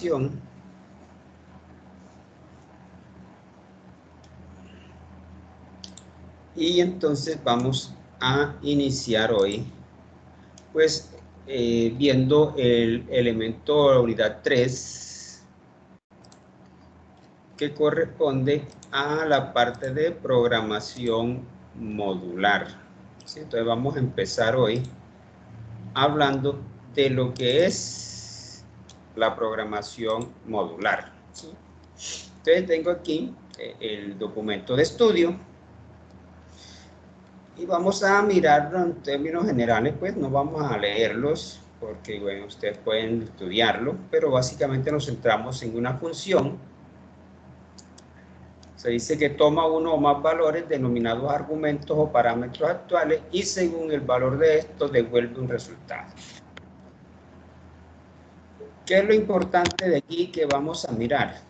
programación. Y entonces vamos a iniciar hoy, pues, viendo el elemento de la unidad 3, que corresponde a la parte de programación modular. ¿Sí? Entonces vamos a empezar hoy hablando de lo que es la programación modular. ¿Sí? Entonces tengo aquí el documento de estudio y vamos a mirarlo en términos generales, pues no vamos a leerlos porque, bueno, ustedes pueden estudiarlo, pero básicamente nos centramos en una función. Se dice que toma uno o más valores denominados argumentos o parámetros actuales y según el valor de estos devuelve un resultado. ¿Qué es lo importante de aquí que vamos a mirar?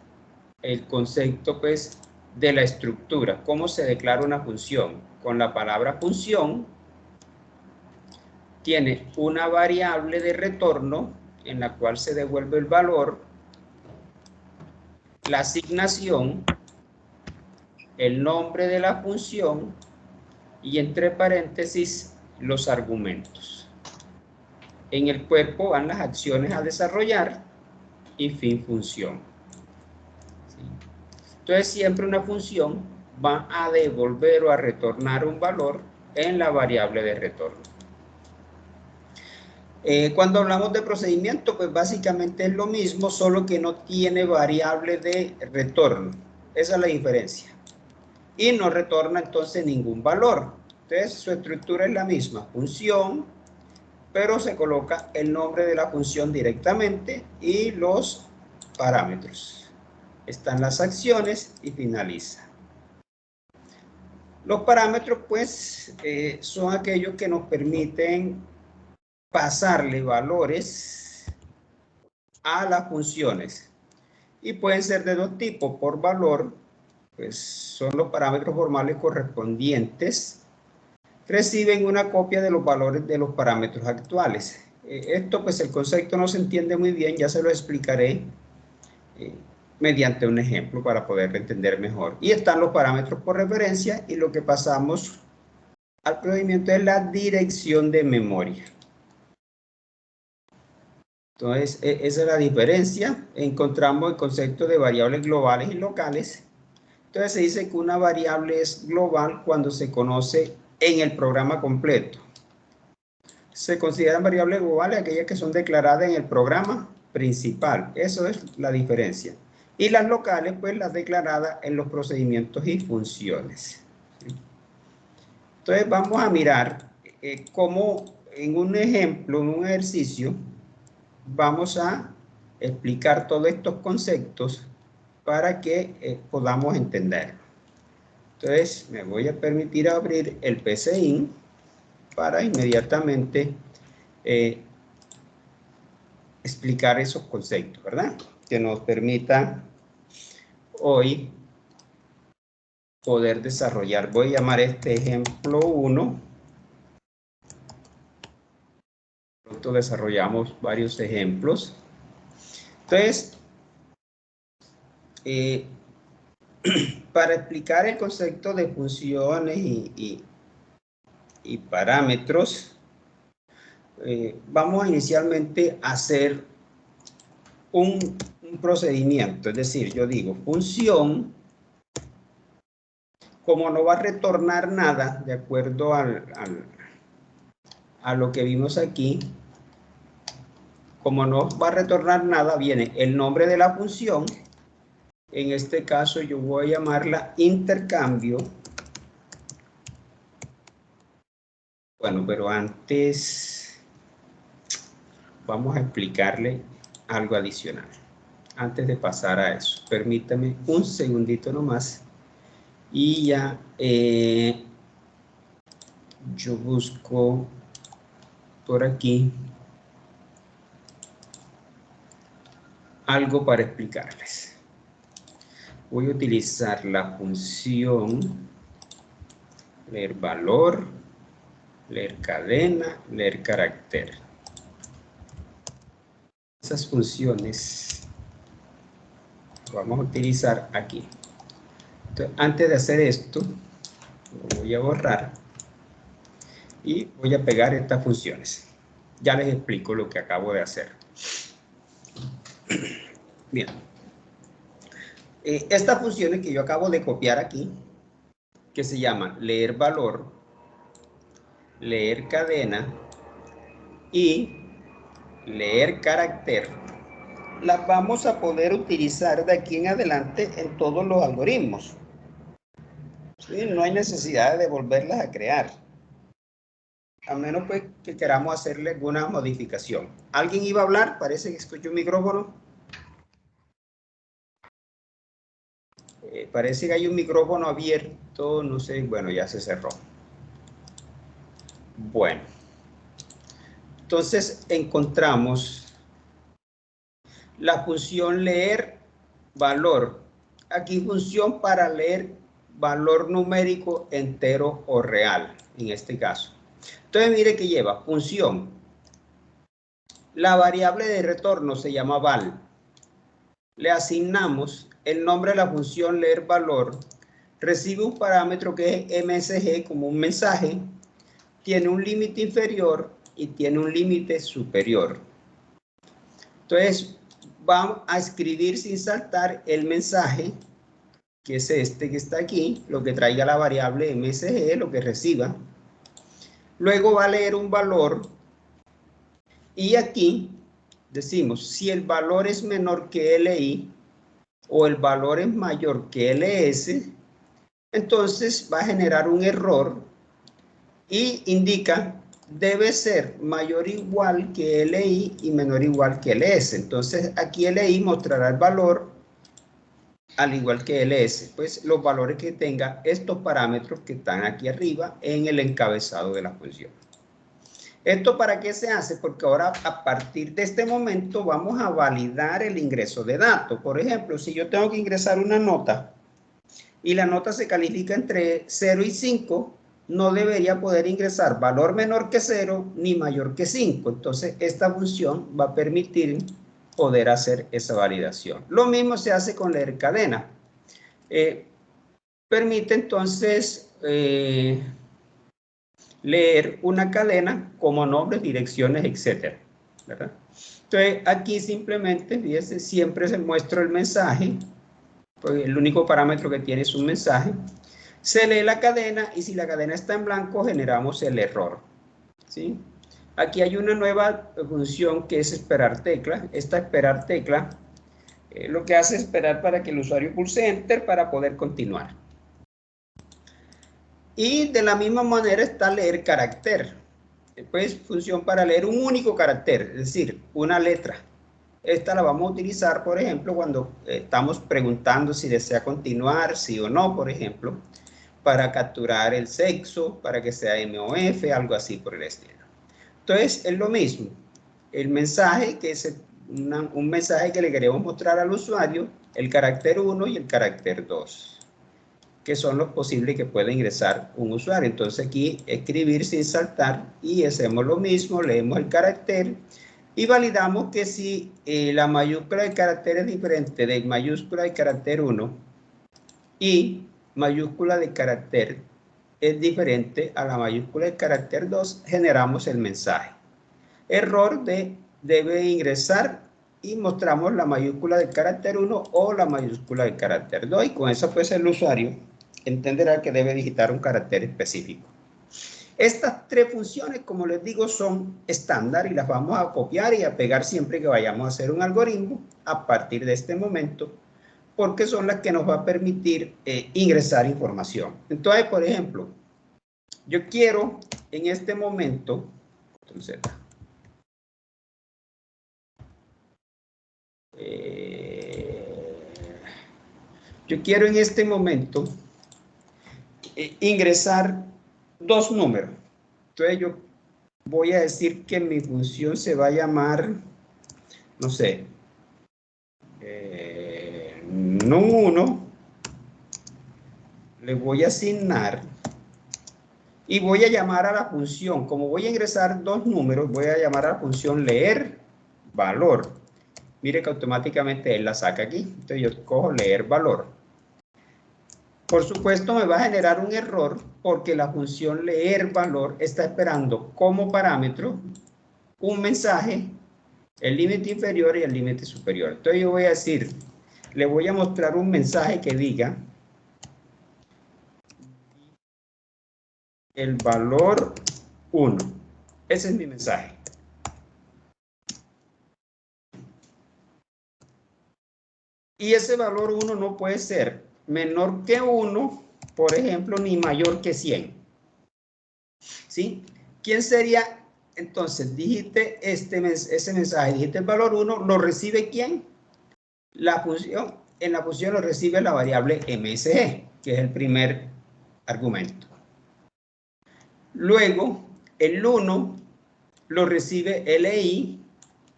El concepto, pues, de la estructura. ¿Cómo se declara una función? Con la palabra función tiene una variable de retorno en la cual se devuelve el valor, la asignación, el nombre de la función y entre paréntesis los argumentos. En el cuerpo van las acciones a desarrollar y fin función. ¿Sí? Entonces siempre una función va a devolver o a retornar un valor en la variable de retorno. Cuando hablamos de procedimiento, pues básicamente es lo mismo, solo que no tiene variable de retorno. Esa es la diferencia. Y no retorna entonces ningún valor. Entonces su estructura es la misma, función, pero se coloca el nombre de la función directamente y los parámetros. Están las acciones y finaliza. Los parámetros, pues, son aquellos que nos permiten pasarle valores a las funciones y pueden ser de dos tipos. Por valor, pues son los parámetros formales correspondientes, reciben una copia de los valores de los parámetros actuales. Esto, pues el concepto no se entiende muy bien, ya se lo explicaré mediante un ejemplo para poder entender mejor. Y están los parámetros por referencia y lo que pasamos al procedimiento es la dirección de memoria. Entonces, esa es la diferencia. Encontramos el concepto de variables globales y locales. Entonces, se dice que una variable es global cuando se conoce en el programa completo. Se consideran variables globales aquellas que son declaradas en el programa principal. Eso es la diferencia. Y las locales, pues, las declaradas en los procedimientos y funciones. Entonces, vamos a mirar cómo en un ejemplo, en un ejercicio, vamos a explicar todos estos conceptos para que podamos entenderlo. Entonces, me voy a permitir abrir el PCIN para inmediatamente explicar esos conceptos, ¿verdad? Que nos permita hoy poder desarrollar. Voy a llamar este ejemplo 1. Pronto desarrollamos varios ejemplos. Entonces, para explicar el concepto de funciones y parámetros, vamos a inicialmente a hacer un procedimiento. Es decir, yo digo función, como no va a retornar nada, de acuerdo a lo que vimos aquí, como no va a retornar nada, viene el nombre de la función. En este caso yo voy a llamarla intercambio. Bueno, pero antes vamos a explicarle algo adicional. Antes de pasar a eso, permítame un segundito nomás y ya yo busco por aquí algo para explicarles. Voy a utilizar la función leer valor, leer cadena, leer carácter. Esas funciones vamos a utilizar aquí. Entonces, antes de hacer esto, lo voy a borrar y voy a pegar estas funciones. Ya les explico lo que acabo de hacer. Bien. Estas funciones que yo acabo de copiar aquí, que se llaman leer valor, leer cadena y leer carácter, las vamos a poder utilizar de aquí en adelante en todos los algoritmos. ¿Sí? No hay necesidad de volverlas a crear, a menos pues que queramos hacerle alguna modificación. ¿Alguien iba a hablar? Parece que escuchó un micrófono. Parece que hay un micrófono abierto, no sé, bueno, ya se cerró. Bueno, entonces encontramos la función leer valor. Aquí función para leer valor numérico entero o real, en este caso. Entonces mire que lleva función. La variable de retorno se llama val. Le asignamos el nombre de la función leer valor. Recibe un parámetro que es MSG como un mensaje. Tiene un límite inferior y tiene un límite superior. Entonces, vamos a escribir sin saltar el mensaje, que es este que está aquí, lo que traiga la variable MSG, lo que reciba. Luego va a leer un valor y aquí decimos, si el valor es menor que LI o el valor es mayor que LS, entonces va a generar un error y indica debe ser mayor o igual que LI y menor o igual que LS. Entonces aquí LI mostrará el valor al igual que LS, pues los valores que tenga estos parámetros que están aquí arriba en el encabezado de la función. ¿Esto para qué se hace? Porque ahora a partir de este momento vamos a validar el ingreso de datos. Por ejemplo, si yo tengo que ingresar una nota y la nota se califica entre 0 y 5, no debería poder ingresar valor menor que 0 ni mayor que 5. Entonces, esta función va a permitir poder hacer esa validación. Lo mismo se hace con leer cadena. Permite entonces leer una cadena como nombres, direcciones, etcétera, ¿verdad? Entonces, aquí simplemente, fíjense, siempre se muestra el mensaje, pues el único parámetro que tiene es un mensaje. Se lee la cadena y si la cadena está en blanco generamos el error, ¿sí? Aquí hay una nueva función que es esperar tecla. Esta esperar tecla lo que hace es esperar para que el usuario pulse enter para poder continuar. Y de la misma manera está leer carácter. Pues función para leer un único carácter, es decir, una letra. Esta la vamos a utilizar, por ejemplo, cuando estamos preguntando si desea continuar, sí o no, por ejemplo, para capturar el sexo, para que sea M o F, algo así por el estilo. Entonces, es lo mismo. El mensaje, que es un mensaje que le queremos mostrar al usuario, el carácter 1 y el carácter 2, que son los posibles que puede ingresar un usuario. Entonces, aquí escribir sin saltar y hacemos lo mismo, leemos el carácter y validamos que si la mayúscula del carácter es diferente de mayúscula del carácter 1 y mayúscula de carácter es diferente a la mayúscula del carácter 2, generamos el mensaje. Error de debe ingresar y mostramos la mayúscula del carácter 1 o la mayúscula del carácter 2 y con eso pues el usuario entenderá que debe digitar un carácter específico. Estas tres funciones, como les digo, son estándar y las vamos a copiar y a pegar siempre que vayamos a hacer un algoritmo a partir de este momento, porque son las que nos va a permitir ingresar información. Entonces, por ejemplo, yo quiero en este momento, yo quiero en este momento ingresar dos números. Entonces yo voy a decir que mi función se va a llamar, no sé, num1, le voy a asignar y voy a llamar a la función, como voy a ingresar dos números, voy a llamar a la función leer valor. mire que automáticamente él la saca aquí. Entonces yo cojo leer valor. Por supuesto me va a generar un error porque la función leer valor está esperando como parámetro un mensaje, el límite inferior y el límite superior. Entonces yo voy a decir, le voy a mostrar un mensaje que diga el valor 1. Ese es mi mensaje. Y ese valor 1 no puede ser menor que 1, por ejemplo, ni mayor que 100. ¿Sí? ¿Quién sería? Entonces, dijiste ese mensaje, dijiste el valor 1, ¿lo recibe quién? La función, en la función lo recibe la variable MSG, que es el primer argumento. Luego, el 1 lo recibe LI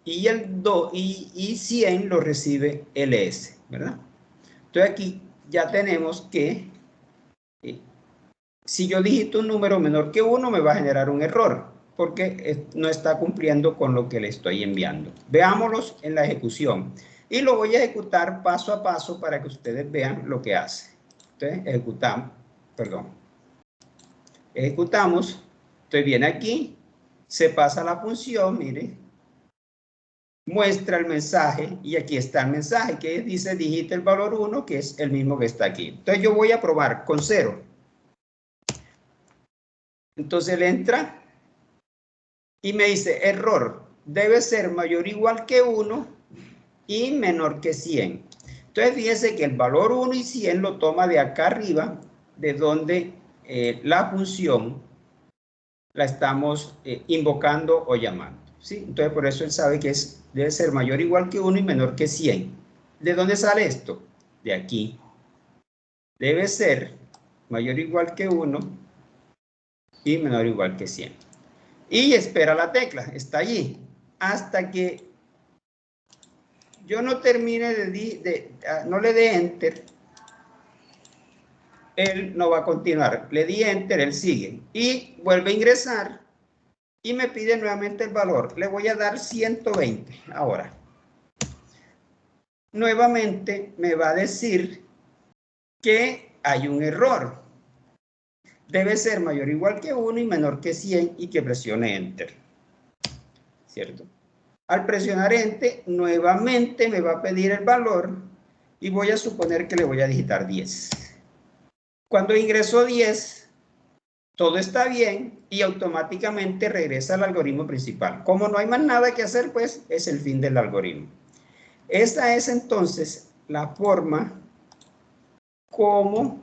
y el 2 y 100 lo recibe LS, ¿verdad? Entonces aquí ya tenemos que si yo digito un número menor que 1 me va a generar un error porque no está cumpliendo con lo que le estoy enviando. Veámoslos en la ejecución y lo voy a ejecutar paso a paso para que ustedes vean lo que hace. Entonces ejecutamos, entonces viene aquí, se pasa la función, mire, muestra el mensaje y aquí está el mensaje que dice digita el valor 1, que es el mismo que está aquí. Entonces yo voy a probar con 0. Entonces él entra y me dice error, debe ser mayor o igual que 1 y menor que 100. Entonces fíjense que el valor 1 y 100 lo toma de acá arriba, de donde la función la estamos invocando o llamando. ¿Sí? Entonces por eso él sabe que debe ser mayor o igual que 1 y menor que 100. ¿De dónde sale esto? De aquí. Debe ser mayor o igual que 1 y menor o igual que 100. Y espera la tecla, está allí. Hasta que yo no termine no le dé enter, él no va a continuar. Le di enter, él sigue. Y vuelve a ingresar y me pide nuevamente el valor. Le voy a dar 120 ahora. Nuevamente me va a decir que hay un error. Debe ser mayor o igual que 1 y menor que 100 y que presione enter. ¿Cierto? Al presionar enter, nuevamente me va a pedir el valor y voy a suponer que le voy a digitar 10. Cuando ingreso 10, todo está bien y automáticamente regresa al algoritmo principal. Como no hay más nada que hacer, pues es el fin del algoritmo. Esta es entonces la forma como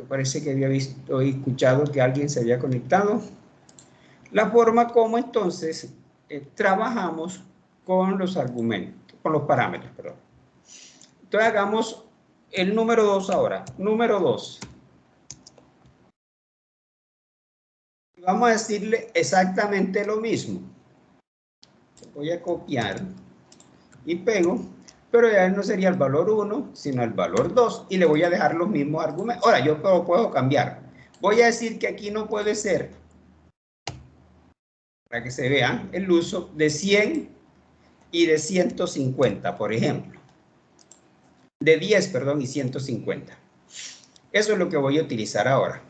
parece que había visto o escuchado que alguien se había conectado. La forma como entonces trabajamos con los argumentos, con los parámetros, perdón. Entonces hagamos el número 2 ahora. Número 2. Vamos a decirle exactamente lo mismo. Voy a copiar y pego, pero ya no sería el valor 1, sino el valor 2 y le voy a dejar los mismos argumentos. Ahora, yo lo puedo cambiar. Voy a decir que aquí no puede ser, para que se vean, el uso de 100 y de 150, por ejemplo. De 10, perdón, y 150. Eso es lo que voy a utilizar ahora.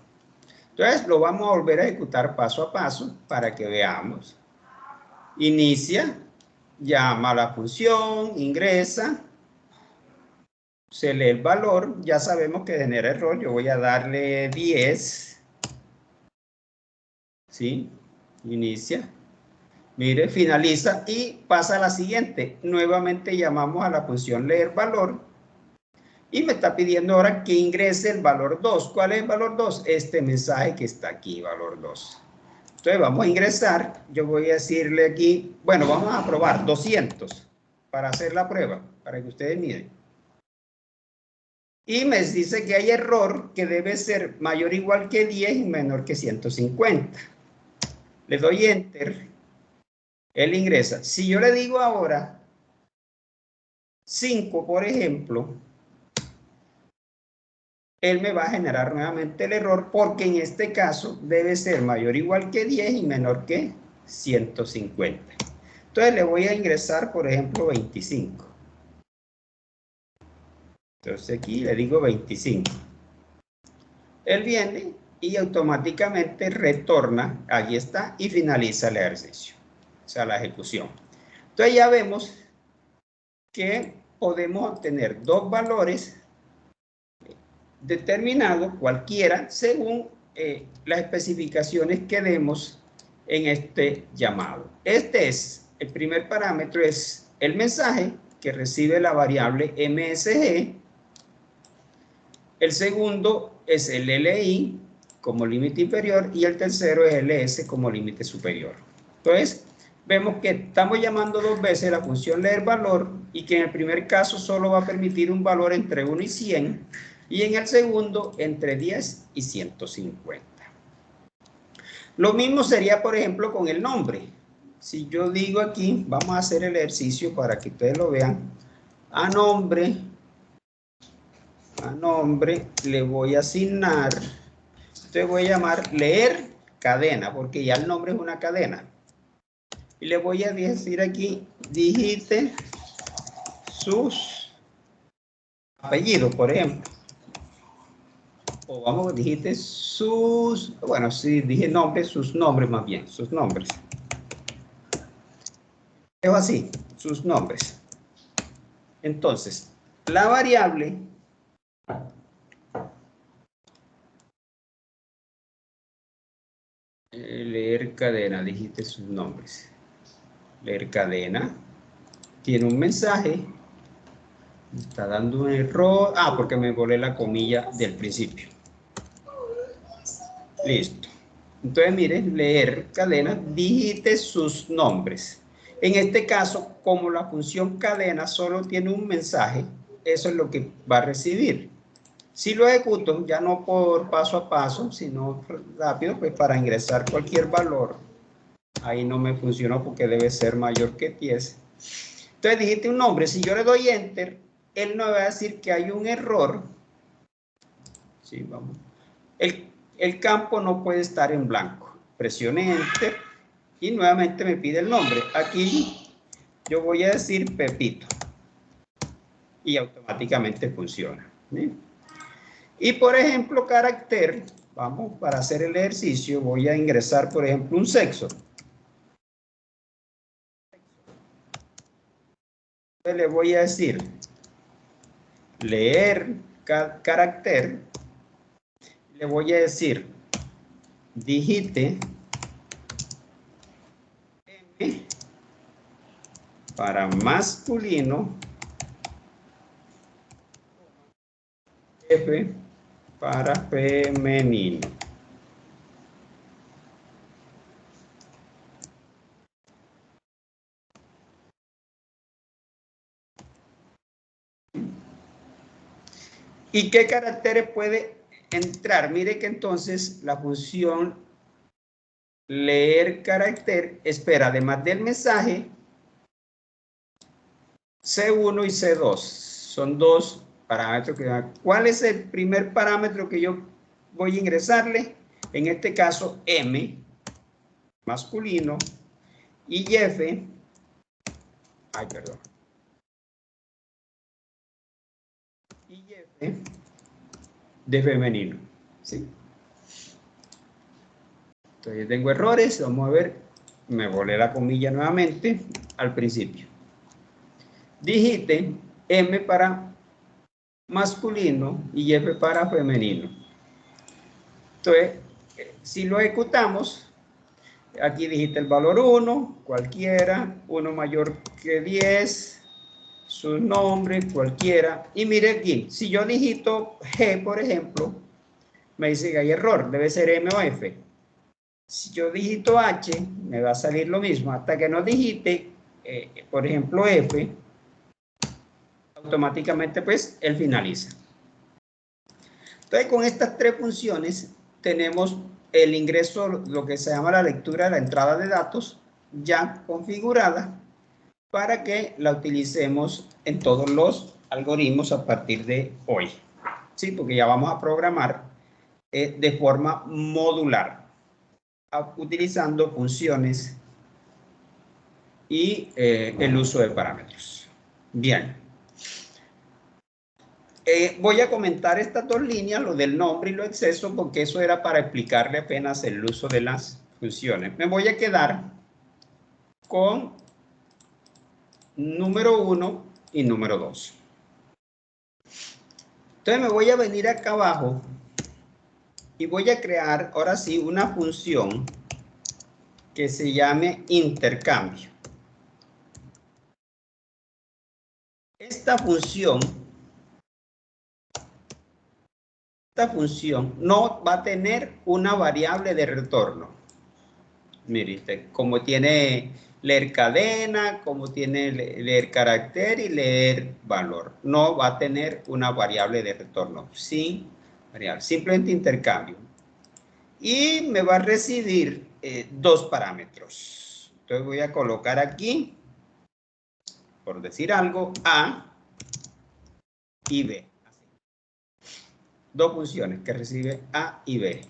Entonces, lo vamos a volver a ejecutar paso a paso para que veamos. Inicia, llama a la función, ingresa, se lee el valor, ya sabemos que genera error, yo voy a darle 10, ¿sí? Inicia, mire, finaliza y pasa a la siguiente. Nuevamente llamamos a la función leer valor y me está pidiendo ahora que ingrese el valor 2. ¿Cuál es el valor 2? Este mensaje que está aquí, valor 2. Entonces vamos a ingresar, yo voy a decirle aquí, bueno, vamos a probar 200 para hacer la prueba, para que ustedes miren. Y me dice que hay error que debe ser mayor o igual que 10 y menor que 150. Le doy enter, él ingresa. Si yo le digo ahora 5, por ejemplo, él me va a generar nuevamente el error porque en este caso debe ser mayor o igual que 10 y menor que 150. Entonces le voy a ingresar, por ejemplo, 25. Entonces aquí le digo 25. Él viene y automáticamente retorna, ahí está, y finaliza el ejercicio, o sea, la ejecución. Entonces ya vemos que podemos obtener dos valores determinados, cualquiera, según las especificaciones que demos en este llamado. Este es, el primer parámetro es el mensaje que recibe la variable MSG. El segundo es el LI como límite inferior y el tercero es LS como límite superior. Entonces, vemos que estamos llamando dos veces la función leer valor y que en el primer caso solo va a permitir un valor entre 1 y 100 y en el segundo entre 10 y 150. Lo mismo sería, por ejemplo, con el nombre. Si yo digo aquí, vamos a hacer el ejercicio para que ustedes lo vean, a nombre le voy a asignar, entonces voy a llamar leer cadena, porque ya el nombre es una cadena. Y le voy a decir aquí, digite sus apellidos, por ejemplo. O vamos, dijiste sus, bueno, si dije nombres, sus nombres más bien, sus nombres. Es así, sus nombres. Entonces, la variable leer cadena, dijiste sus nombres. Leer cadena tiene un mensaje, me está dando un error, porque me volé la comilla del principio. Listo. Entonces, miren, leer cadena, digite sus nombres. En este caso, como la función cadena solo tiene un mensaje, eso es lo que va a recibir. Si lo ejecuto, ya no por paso a paso, sino rápido, pues para ingresar cualquier valor, ahí no me funcionó porque debe ser mayor que 10. Entonces, digite un nombre. Si yo le doy Enter, él no va a decir que hay un error. Sí, vamos. El campo no puede estar en blanco. Presione Enter y nuevamente me pide el nombre. Aquí yo voy a decir Pepito y automáticamente funciona. ¿Sí? Y por ejemplo, carácter, vamos, para hacer el ejercicio voy a ingresar, por ejemplo, un sexo. Le voy a decir leer carácter. Le voy a decir digite M para masculino, F para femenino. ¿Y qué caracteres puede entrar? Mire que entonces la función leer carácter espera, además del mensaje, C1 y C2. Son dos parámetros que dan. ¿Cuál es el primer parámetro que yo voy a ingresarle? En este caso, M, masculino, y F, y F de femenino. ¿Sí? Entonces tengo errores, vamos a ver, me volé la comilla nuevamente al principio. Digite M para masculino y F para femenino. Entonces, si lo ejecutamos, aquí digite el valor 1, cualquiera, 1 mayor que 10, su nombre, cualquiera. Y mire aquí, si yo digito G, por ejemplo, me dice que hay error, debe ser M o F. Si yo digito H, me va a salir lo mismo. Hasta que no digite, por ejemplo, F, automáticamente pues él finaliza. Entonces, con estas tres funciones tenemos el ingreso, lo que se llama la lectura de la entrada de datos ya configurada para que la utilicemos en todos los algoritmos a partir de hoy. Sí, porque ya vamos a programar de forma modular, utilizando funciones y el uso de parámetros. Bien. Voy a comentar estas dos líneas, lo del nombre y lo exceso, porque eso era para explicarle apenas el uso de las funciones. Me voy a quedar con número 1 y número 2. Entonces me voy a venir acá abajo y voy a crear, ahora sí, una función que se llame intercambio. Esta función no va a tener una variable de retorno. Mire, como tiene leer cadena, como tiene leer carácter y leer valor. No va a tener una variable de retorno. Sí, variable, simplemente intercambio. Y me va a recibir dos parámetros. Entonces voy a colocar aquí, por decir algo, A y B. Dos funciones que recibe A y B.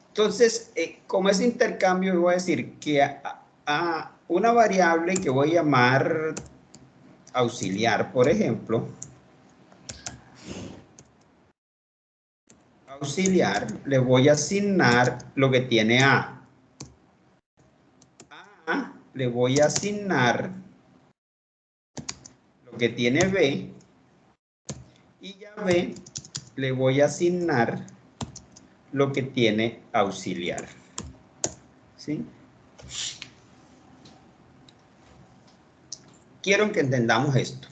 Entonces, como es intercambio, voy a decir que a una variable que voy a llamar auxiliar, por ejemplo, auxiliar, le voy a asignar lo que tiene A. A le voy a asignar lo que tiene B. Y ya B le voy a asignar lo que tiene auxiliar. ¿Sí? Quiero que entendamos esto.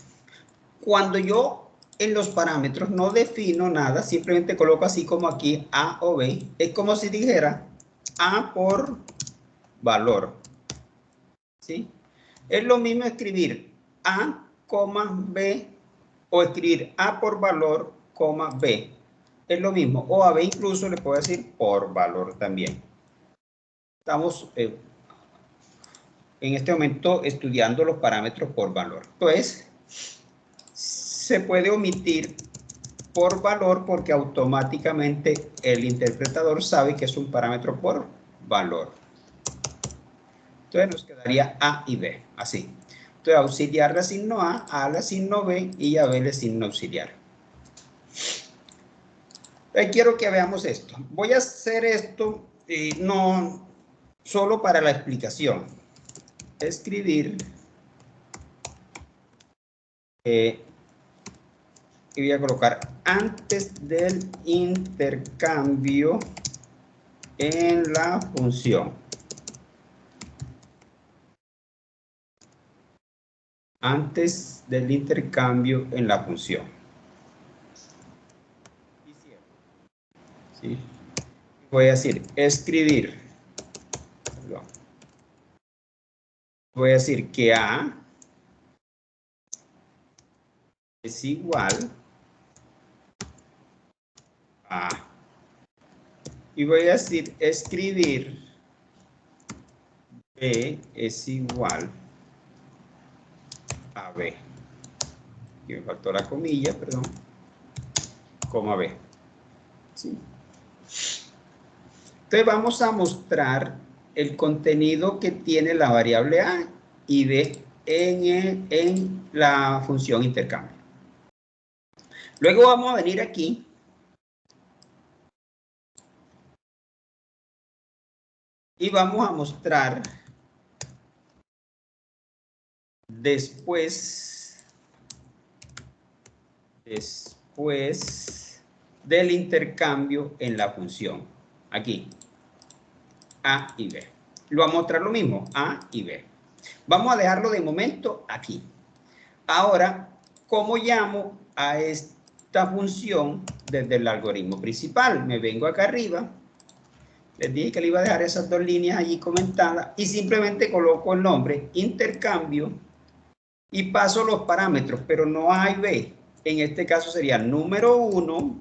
Cuando yo en los parámetros no defino nada, simplemente coloco así como aquí A o B, es como si dijera A por valor. ¿Sí? Es lo mismo escribir A, B o escribir A por valor, B. Es lo mismo. O a B incluso le puedo decir por valor también. Estamos en este momento estudiando los parámetros por valor. Entonces, se puede omitir por valor porque automáticamente el interpretador sabe que es un parámetro por valor. Entonces nos quedaría A y B, así. Entonces auxiliar le asigno A le asigno B y a B le asigno auxiliar. Quiero que veamos esto. Voy a hacer esto no solo para la explicación. Escribir y voy a colocar antes del intercambio en la función. Antes del intercambio en la función. ¿Sí? Voy a decir escribir. Perdón. Voy a decir que A es igual a. Y voy a decir escribir B es igual a B. Aquí me faltó la comilla, perdón. Coma B. ¿Sí? Entonces vamos a mostrar el contenido que tiene la variable A y B en la función intercambio. Luego vamos a venir aquí y vamos a mostrar después del intercambio en la función. Aquí, A y B. Lo vamos a mostrar lo mismo, A y B. Vamos a dejarlo de momento aquí. Ahora, ¿cómo llamo a esta función desde el algoritmo principal? Me vengo acá arriba. Les dije que le iba a dejar esas dos líneas allí comentadas y simplemente coloco el nombre intercambio y paso los parámetros, pero no A y B. En este caso sería número 1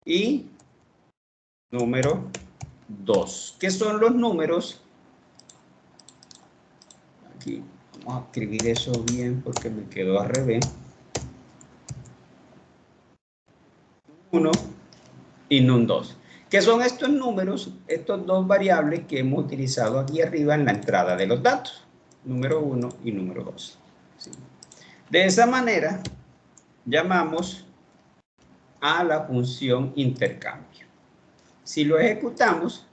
y número 2. ¿Qué son los números? Aquí vamos a escribir eso bien porque me quedó al revés. 1 y num 2. ¿Qué son estos números? Estos dos variables que hemos utilizado aquí arriba en la entrada de los datos. Número 1 y número 2. ¿Sí? De esa manera, llamamos a la función intercambio. Si lo ejecutamos,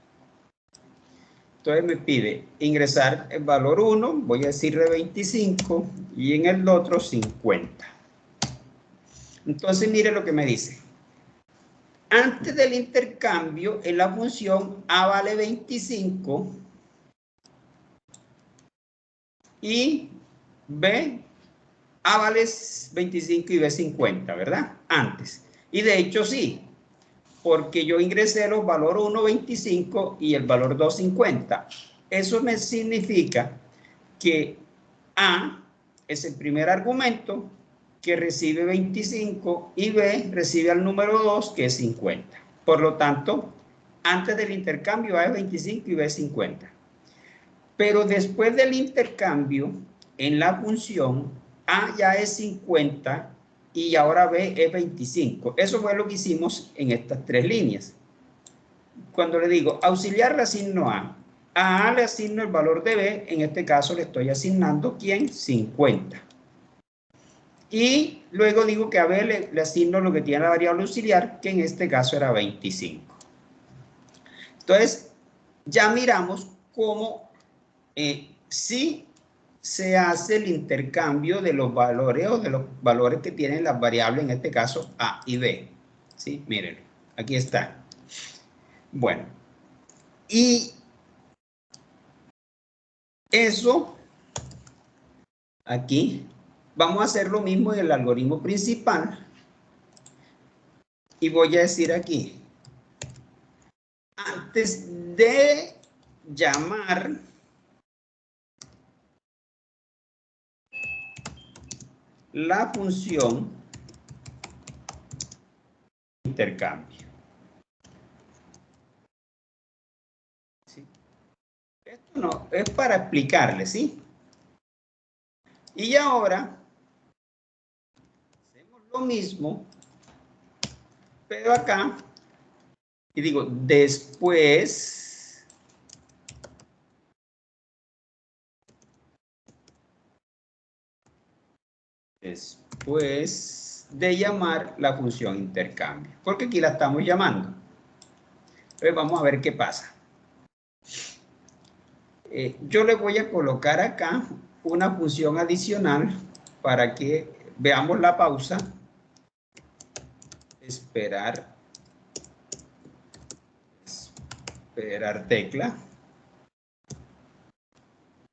entonces me pide ingresar el valor 1, voy a decirle 25, y en el otro 50. Entonces mire lo que me dice. Antes del intercambio, en la función A vale 25 y A vale 25 y B 50, ¿verdad? Antes. Y de hecho sí, porque yo ingresé los valores 1, 25 y el valor 2, 50. Eso me significa que A es el primer argumento que recibe 25 y B recibe al número 2 que es 50. Por lo tanto, antes del intercambio A es 25 y B es 50. Pero después del intercambio, en la función A ya es 50 y ahora B es 25. Eso fue lo que hicimos en estas tres líneas. Cuando le digo auxiliar le asigno a A le asigno el valor de B, en este caso le estoy asignando ¿quién? 50. Y luego digo que a B le asigno lo que tiene la variable auxiliar, que en este caso era 25. Entonces, ya miramos cómo si se hace el intercambio de los valores o de los valores que tienen las variables, en este caso A y B. ¿Sí? Miren, aquí está. Bueno, y eso, aquí, vamos a hacer lo mismo en el algoritmo principal. Y voy a decir aquí, antes de llamar la función intercambio. ¿Sí? Esto no, es para explicarle, ¿sí? Y ahora hacemos lo mismo, pero acá, y digo, después de llamar la función intercambio, porque aquí la estamos llamando. Entonces vamos a ver qué pasa. Yo le voy a colocar acá una función adicional para que veamos la pausa. Esperar tecla.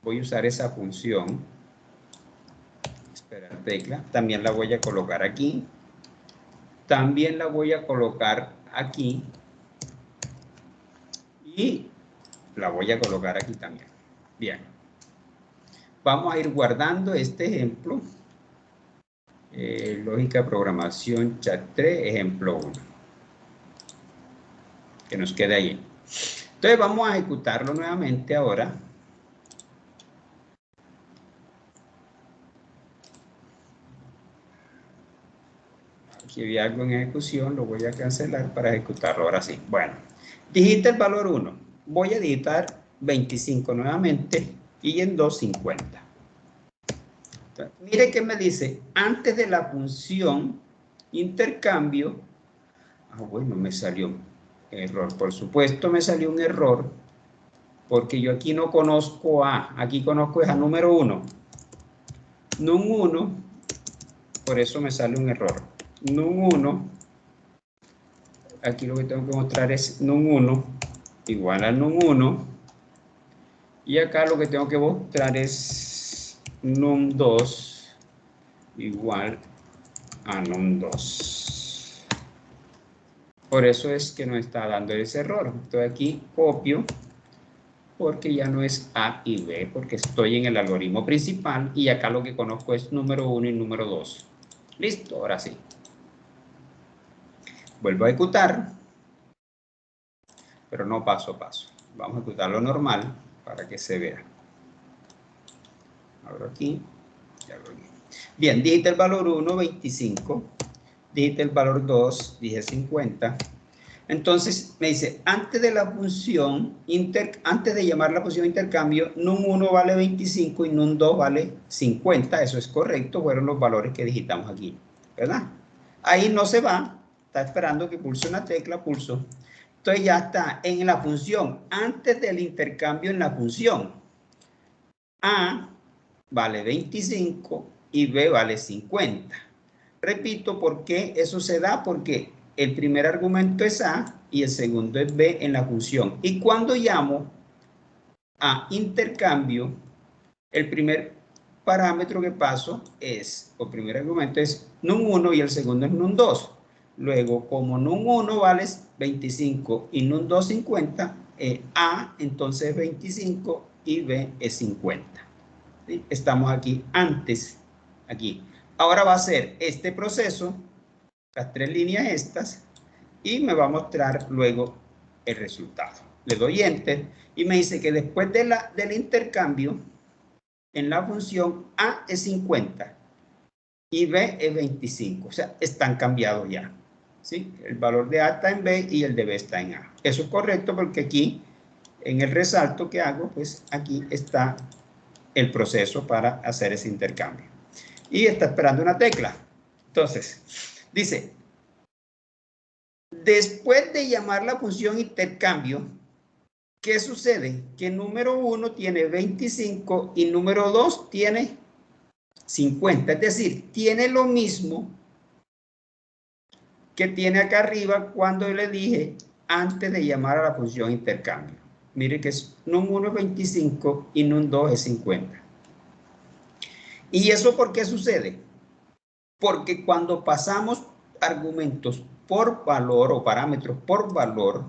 Voy a usar esa función. Esperar tecla. También la voy a colocar aquí. También la voy a colocar aquí. Y la voy a colocar aquí también. Bien. Vamos a ir guardando este ejemplo. Lógica programación chat 3, ejemplo 1. Que nos quede ahí. Entonces vamos a ejecutarlo nuevamente ahora. Aquí había algo en ejecución, lo voy a cancelar para ejecutarlo ahora sí. Bueno, digita el valor 1. Voy a digitar 25 nuevamente y en 2, 50. Entonces, mire que me dice, antes de la función intercambio, bueno, me salió un error. Por supuesto me salió un error porque yo aquí no conozco A, aquí conozco es a número 1. Num1, por eso me sale un error. Num1, aquí lo que tengo que mostrar es num1 igual a num1, y acá lo que tengo que mostrar es num2 igual a num2. Por eso es que no está dando ese error. Entonces aquí copio, porque ya no es A y B, porque estoy en el algoritmo principal y acá lo que conozco es número 1 y número 2. Listo, ahora sí. Vuelvo a ejecutar, pero no paso a paso. Vamos a ejecutarlo normal para que se vea. Abro aquí y abro aquí. Bien, digite el valor 1, 25. Digite el valor 2, dije 50. Entonces me dice, antes de la función, antes de llamar la función intercambio, num1 vale 25 y num2 vale 50. Eso es correcto, fueron los valores que digitamos aquí, ¿verdad? Ahí no se va, está esperando que pulse una tecla, pulso. Entonces ya está en la función, antes del intercambio en la función. A vale 25 y B vale 50. Repito, ¿por qué eso se da? Porque el primer argumento es A y el segundo es B en la función. Y cuando llamo a intercambio, el primer parámetro que paso es, o primer argumento es num1 y el segundo es num2. Luego, como num1 vale 25 y num2 50, A entonces es 25 y B es 50. ¿Sí? Estamos aquí antes, aquí. Ahora va a ser este proceso, las tres líneas estas, y me va a mostrar luego el resultado. Le doy Enter y me dice que después del intercambio, en la función A es 50 y B es 25. O sea, están cambiados ya. ¿Sí? El valor de A está en B y el de B está en A. Eso es correcto porque aquí, en el resalto que hago, pues aquí está el proceso para hacer ese intercambio. Y está esperando una tecla. Entonces, dice, después de llamar la función intercambio, ¿qué sucede? Que número 1 tiene 25 y número 2 tiene 50. Es decir, tiene lo mismo que tiene acá arriba cuando le dije antes de llamar a la función intercambio. Mire que num1 es 25 y num2 es 50. ¿Y eso por qué sucede? Porque cuando pasamos argumentos por valor o parámetros por valor,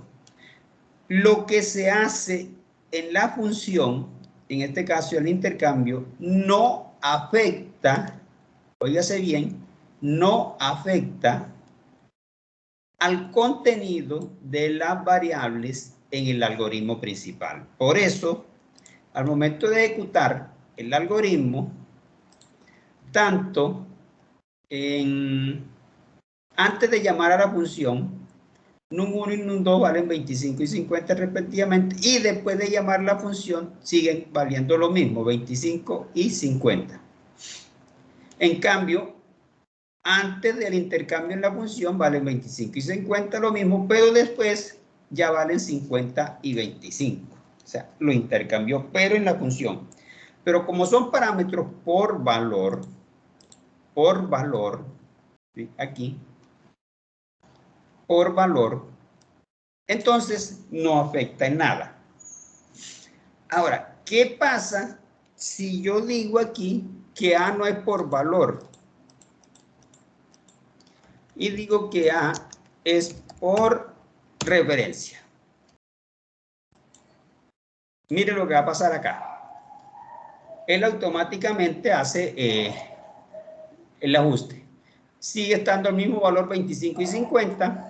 lo que se hace en la función, en este caso el intercambio, no afecta, óigase bien, no afecta al contenido de las variables en el algoritmo principal. Por eso, al momento de ejecutar el algoritmo, tanto antes de llamar a la función, num1 y num2 valen 25 y 50 respectivamente, y después de llamar la función siguen valiendo lo mismo, 25 y 50. En cambio, antes del intercambio en la función valen 25 y 50 lo mismo, pero después ya valen 50 y 25. O sea, lo intercambió, pero en la función. Pero como son parámetros por valor, ¿sí? Aquí, por valor, entonces no afecta en nada. Ahora, ¿qué pasa si yo digo aquí que A no es por valor? Y digo que A es por referencia. Mire lo que va a pasar acá. Él automáticamente hace el ajuste. Sigue estando el mismo valor 25 y 50.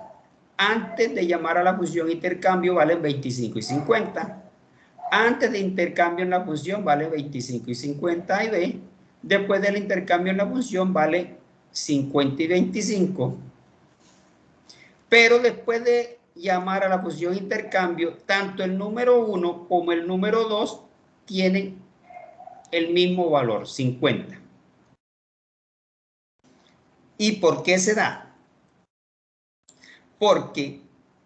Antes de llamar a la función intercambio valen 25 y 50. Antes de intercambio en la función vale 25 y 50 y B. Después del intercambio en la función vale 50 y 25. Pero después de llamar a la función intercambio, tanto el número 1 como el número 2 tienen el mismo valor, 50. ¿Y por qué se da? Porque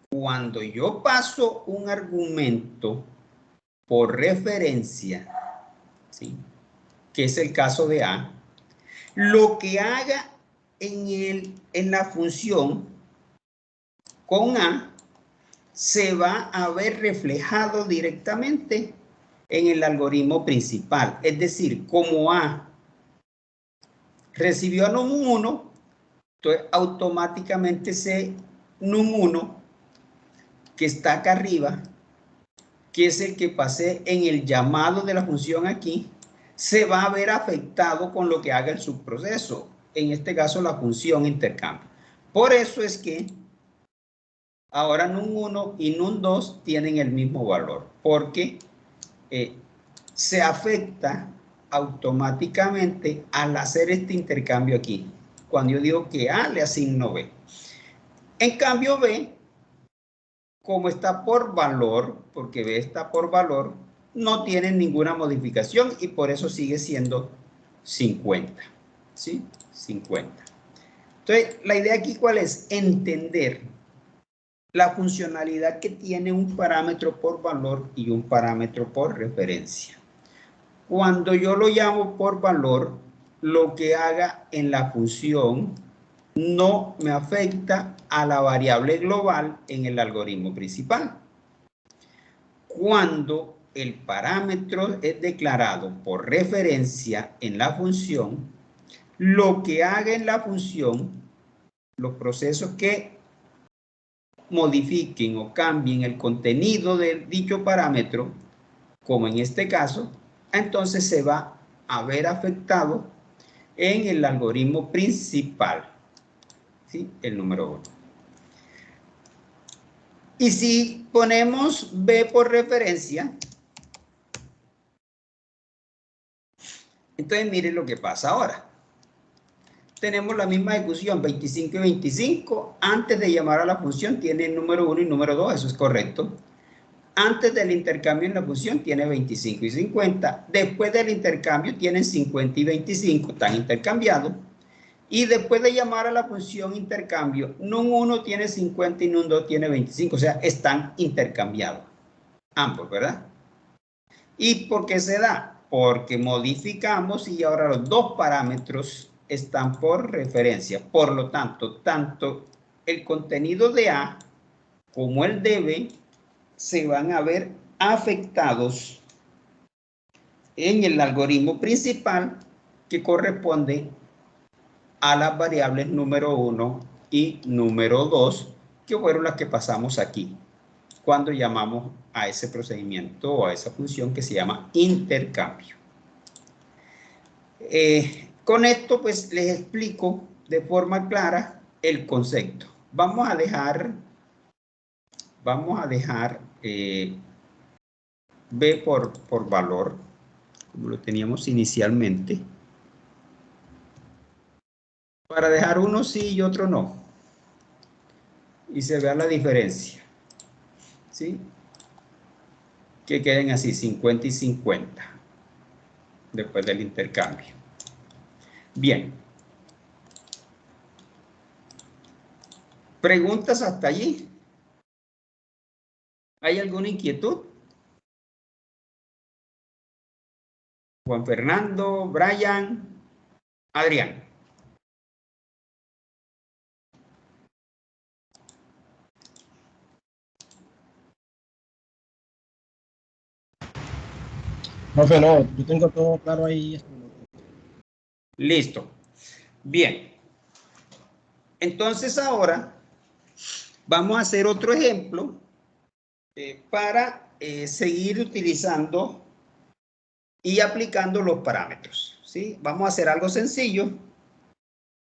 cuando yo paso un argumento por referencia, ¿sí?, que es el caso de A, lo que haga en la función con A se va a ver reflejado directamente en el algoritmo principal. Es decir, como A recibió a num1, entonces automáticamente ese num1 que está acá arriba, que es el que pasé en el llamado de la función aquí, se va a ver afectado con lo que haga el subproceso, en este caso la función intercambio. Por eso es que ahora num1 y num2 tienen el mismo valor, porque se afecta automáticamente al hacer este intercambio aquí, cuando yo digo que A le asigno B. En cambio B, como está por valor, porque B está por valor, no tiene ninguna modificación y por eso sigue siendo 50. ¿Sí? 50. Entonces, la idea aquí, ¿cuál es? Entender la funcionalidad que tiene un parámetro por valor y un parámetro por referencia. Cuando yo lo llamo por valor, lo que haga en la función no me afecta a la variable global en el algoritmo principal. Cuando el parámetro es declarado por referencia en la función, lo que haga en la función, los procesos que modifiquen o cambien el contenido de dicho parámetro, como en este caso, entonces se va a ver afectado en el algoritmo principal, ¿sí? El número 1. Y si ponemos B por referencia, entonces miren lo que pasa ahora. Tenemos la misma ejecución, 25 y 25. Antes de llamar a la función tiene el número 1 y número 2, eso es correcto. Antes del intercambio en la función tiene 25 y 50. Después del intercambio tienen 50 y 25, están intercambiados. Y después de llamar a la función intercambio, NUM 1 tiene 50 y NUM 2 tiene 25, o sea, están intercambiados. Ambos, ¿verdad? ¿Y por qué se da? Porque modificamos y ahora los dos parámetros están por referencia. Por lo tanto, tanto el contenido de A como el de B se van a ver afectados en el algoritmo principal que corresponde a las variables número 1 y número 2, que fueron las que pasamos aquí, cuando llamamos a ese procedimiento o a esa función que se llama intercambio. Con esto, pues, les explico de forma clara el concepto. Vamos a dejar B por valor, como lo teníamos inicialmente, para dejar uno sí y otro no. Y se vea la diferencia. ¿Sí? Que queden así, 50 y 50, después del intercambio. Bien. ¿Preguntas hasta allí? ¿Hay alguna inquietud? Juan Fernando, Brian, Adrián. Profe, no, yo tengo todo claro ahí. Listo. Bien. Entonces ahora vamos a hacer otro ejemplo para seguir utilizando y aplicando los parámetros. ¿Sí? Vamos a hacer algo sencillo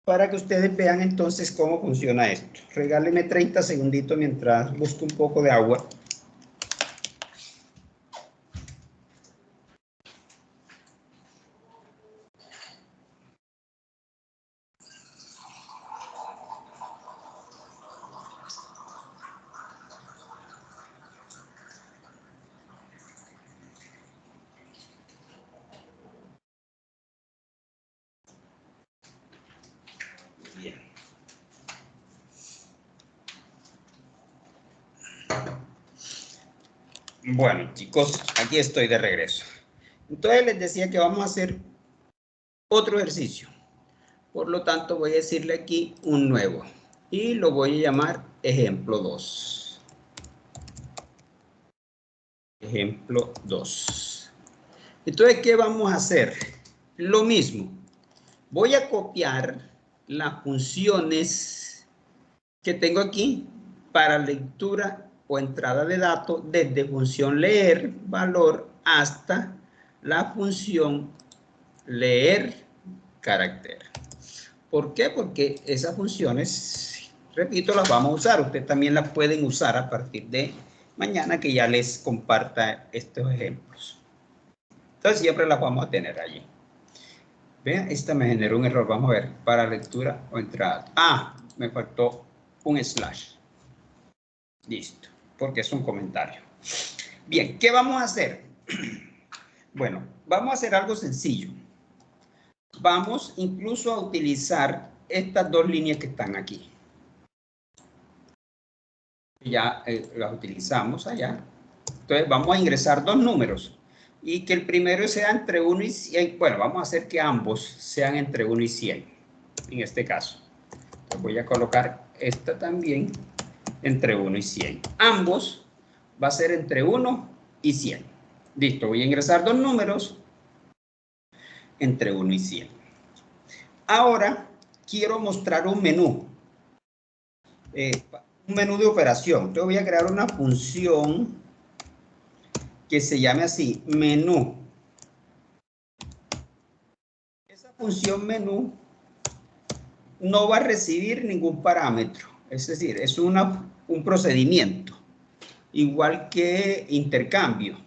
para que ustedes vean entonces cómo funciona esto. Regálenme 30 segunditos mientras busco un poco de agua. Bien. Bueno, chicos, aquí estoy de regreso. Entonces les decía que vamos a hacer otro ejercicio. Por lo tanto, voy a decirle aquí un nuevo. Y lo voy a llamar ejemplo 2. Ejemplo 2. Entonces, ¿qué vamos a hacer? Lo mismo. Voy a copiar las funciones que tengo aquí para lectura o entrada de datos desde función leer valor hasta la función leer carácter. ¿Por qué? Porque esas funciones, repito, las vamos a usar. Ustedes también las pueden usar a partir de mañana que ya les comparta estos ejemplos. Entonces siempre las vamos a tener allí. Vean, esta me generó un error. Vamos a ver, para lectura o entrada. Ah, me faltó un slash. Listo. porque es un comentario. Bien, ¿qué vamos a hacer? Bueno, vamos a hacer algo sencillo. Vamos incluso a utilizar estas dos líneas que están aquí. Ya las utilizamos allá. Entonces vamos a ingresar dos números y que el primero sea entre 1 y 100. Bueno, vamos a hacer que ambos sean entre 1 y 100 en este caso. Entonces voy a colocar esta también entre 1 y 100. Ambos va a ser entre 1 y 100. Listo, voy a ingresar dos números entre 1 y 100. Ahora quiero mostrar un menú. Un menú de operación. Entonces voy a crear una función que se llame así, menú. Esa función menú no va a recibir ningún parámetro. Es decir, es un procedimiento. Igual que intercambio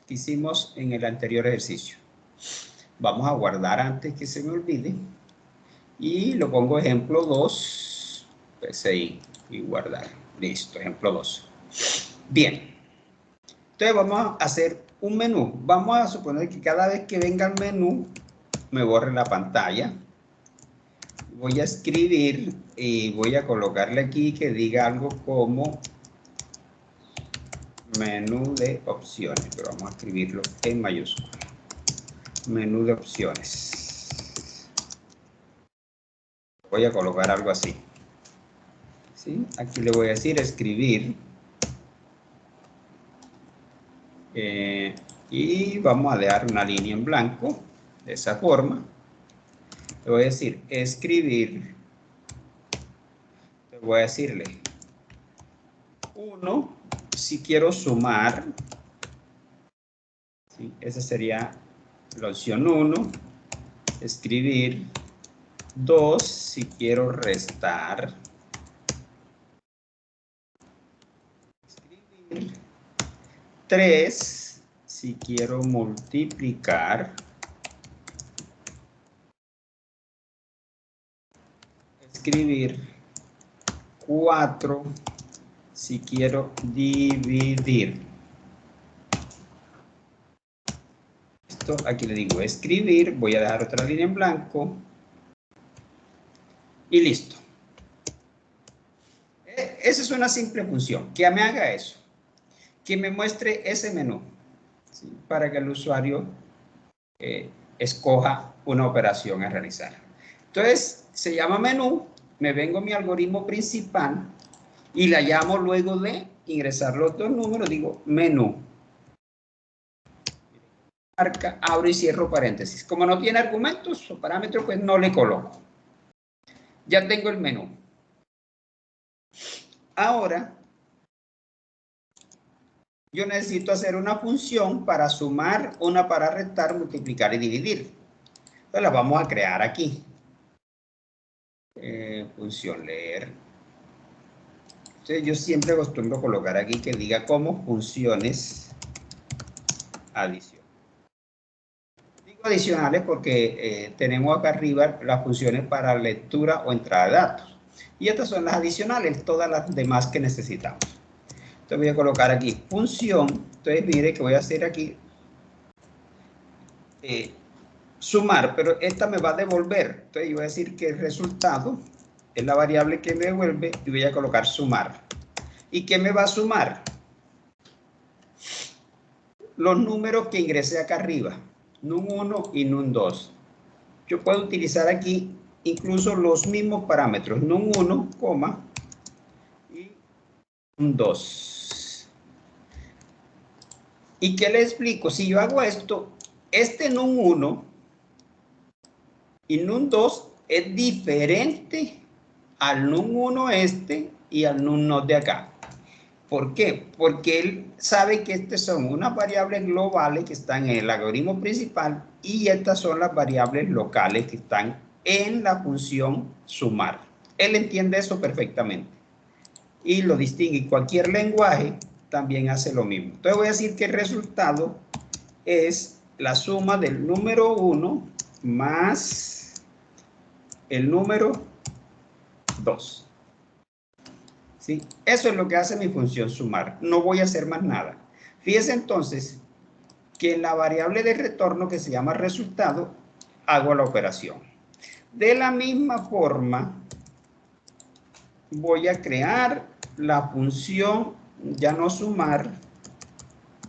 que hicimos en el anterior ejercicio. Vamos a guardar antes que se me olvide. Y lo pongo ejemplo 2. PCI y guardar. Listo, ejemplo 2. Bien. Entonces vamos a hacer un menú. Vamos a suponer que cada vez que venga el menú, me borre la pantalla. Voy a escribir y voy a colocarle aquí que diga algo como menú de opciones, pero vamos a escribirlo en mayúscula. Menú de opciones. Voy a colocar algo así. ¿Sí? Aquí le voy a decir escribir. Y vamos a dejar una línea en blanco, de esa forma. Le voy a decir escribir. Le voy a decirle 1 si quiero sumar. ¿Sí? Esa sería la opción 1. Escribir 2 si quiero restar. Escribir 3 si quiero multiplicar. Escribir 4 si quiero dividir. Esto aquí le digo escribir, voy a dejar otra línea en blanco y listo. Esa es una simple función, que me haga eso, que me muestre ese menú, ¿sí? Para que el usuario escoja una operación a realizar. Entonces, se llama menú, me vengo a mi algoritmo principal y la llamo luego de ingresar los dos números, digo menú. Marca, abro y cierro paréntesis. Como no tiene argumentos o parámetros, pues no le coloco. Ya tengo el menú. Ahora, yo necesito hacer una función para sumar, una para restar, multiplicar y dividir. Entonces la vamos a crear aquí. Función leer. Entonces yo siempre acostumbro colocar aquí que diga como funciones adicionales. Digo adicionales porque tenemos acá arriba las funciones para lectura o entrada de datos. Y estas son las adicionales, todas las demás que necesitamos. Entonces voy a colocar aquí función. Entonces mire que voy a hacer aquí sumar, pero esta me va a devolver. Entonces yo voy a decir que el resultado es la variable que me devuelve y voy a colocar sumar. ¿Y qué me va a sumar? Los números que ingresé acá arriba, num1 y num2. Yo puedo utilizar aquí incluso los mismos parámetros, num1, y num2. ¿Y qué le explico? Si yo hago esto, este num1 y num2 es diferente al num1 este y al num2 de acá. ¿Por qué? Porque él sabe que estas son unas variables globales que están en el algoritmo principal y estas son las variables locales que están en la función sumar. Él entiende eso perfectamente y lo distingue. Cualquier lenguaje también hace lo mismo. Entonces voy a decir que el resultado es la suma del número 1 más el número 2. ¿sí? Eso es lo que hace mi función sumar. No voy a hacer más nada. Fíjese entonces que en la variable de retorno que se llama resultado, hago la operación. De la misma forma, voy a crear la función, ya no sumar,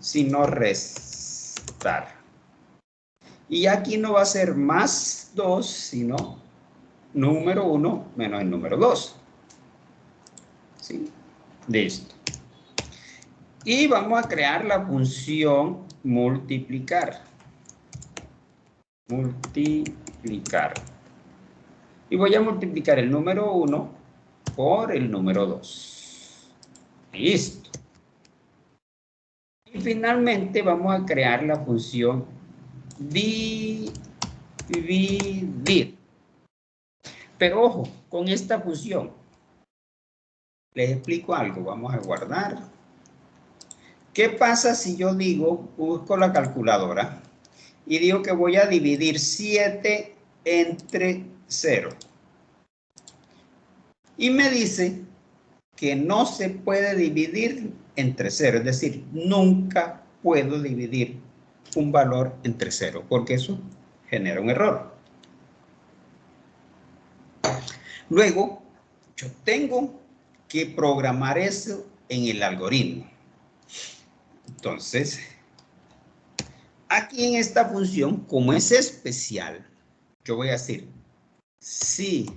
sino restar. Y aquí no va a ser más 2, sino número 1 menos el número 2. ¿Sí? Listo. Y vamos a crear la función multiplicar. Multiplicar. Y voy a multiplicar el número 1 por el número 2. Listo. Y finalmente vamos a crear la función dividir. Pero ojo, con esta función, les explico algo. Vamos a guardar. ¿Qué pasa si yo digo, busco la calculadora y digo que voy a dividir 7 entre 0? Y me dice que no se puede dividir entre 0, es decir, nunca puedo dividir un valor entre 0, porque eso genera un error. Luego, yo tengo que programar eso en el algoritmo. Entonces, aquí en esta función, como es especial, yo voy a decir, si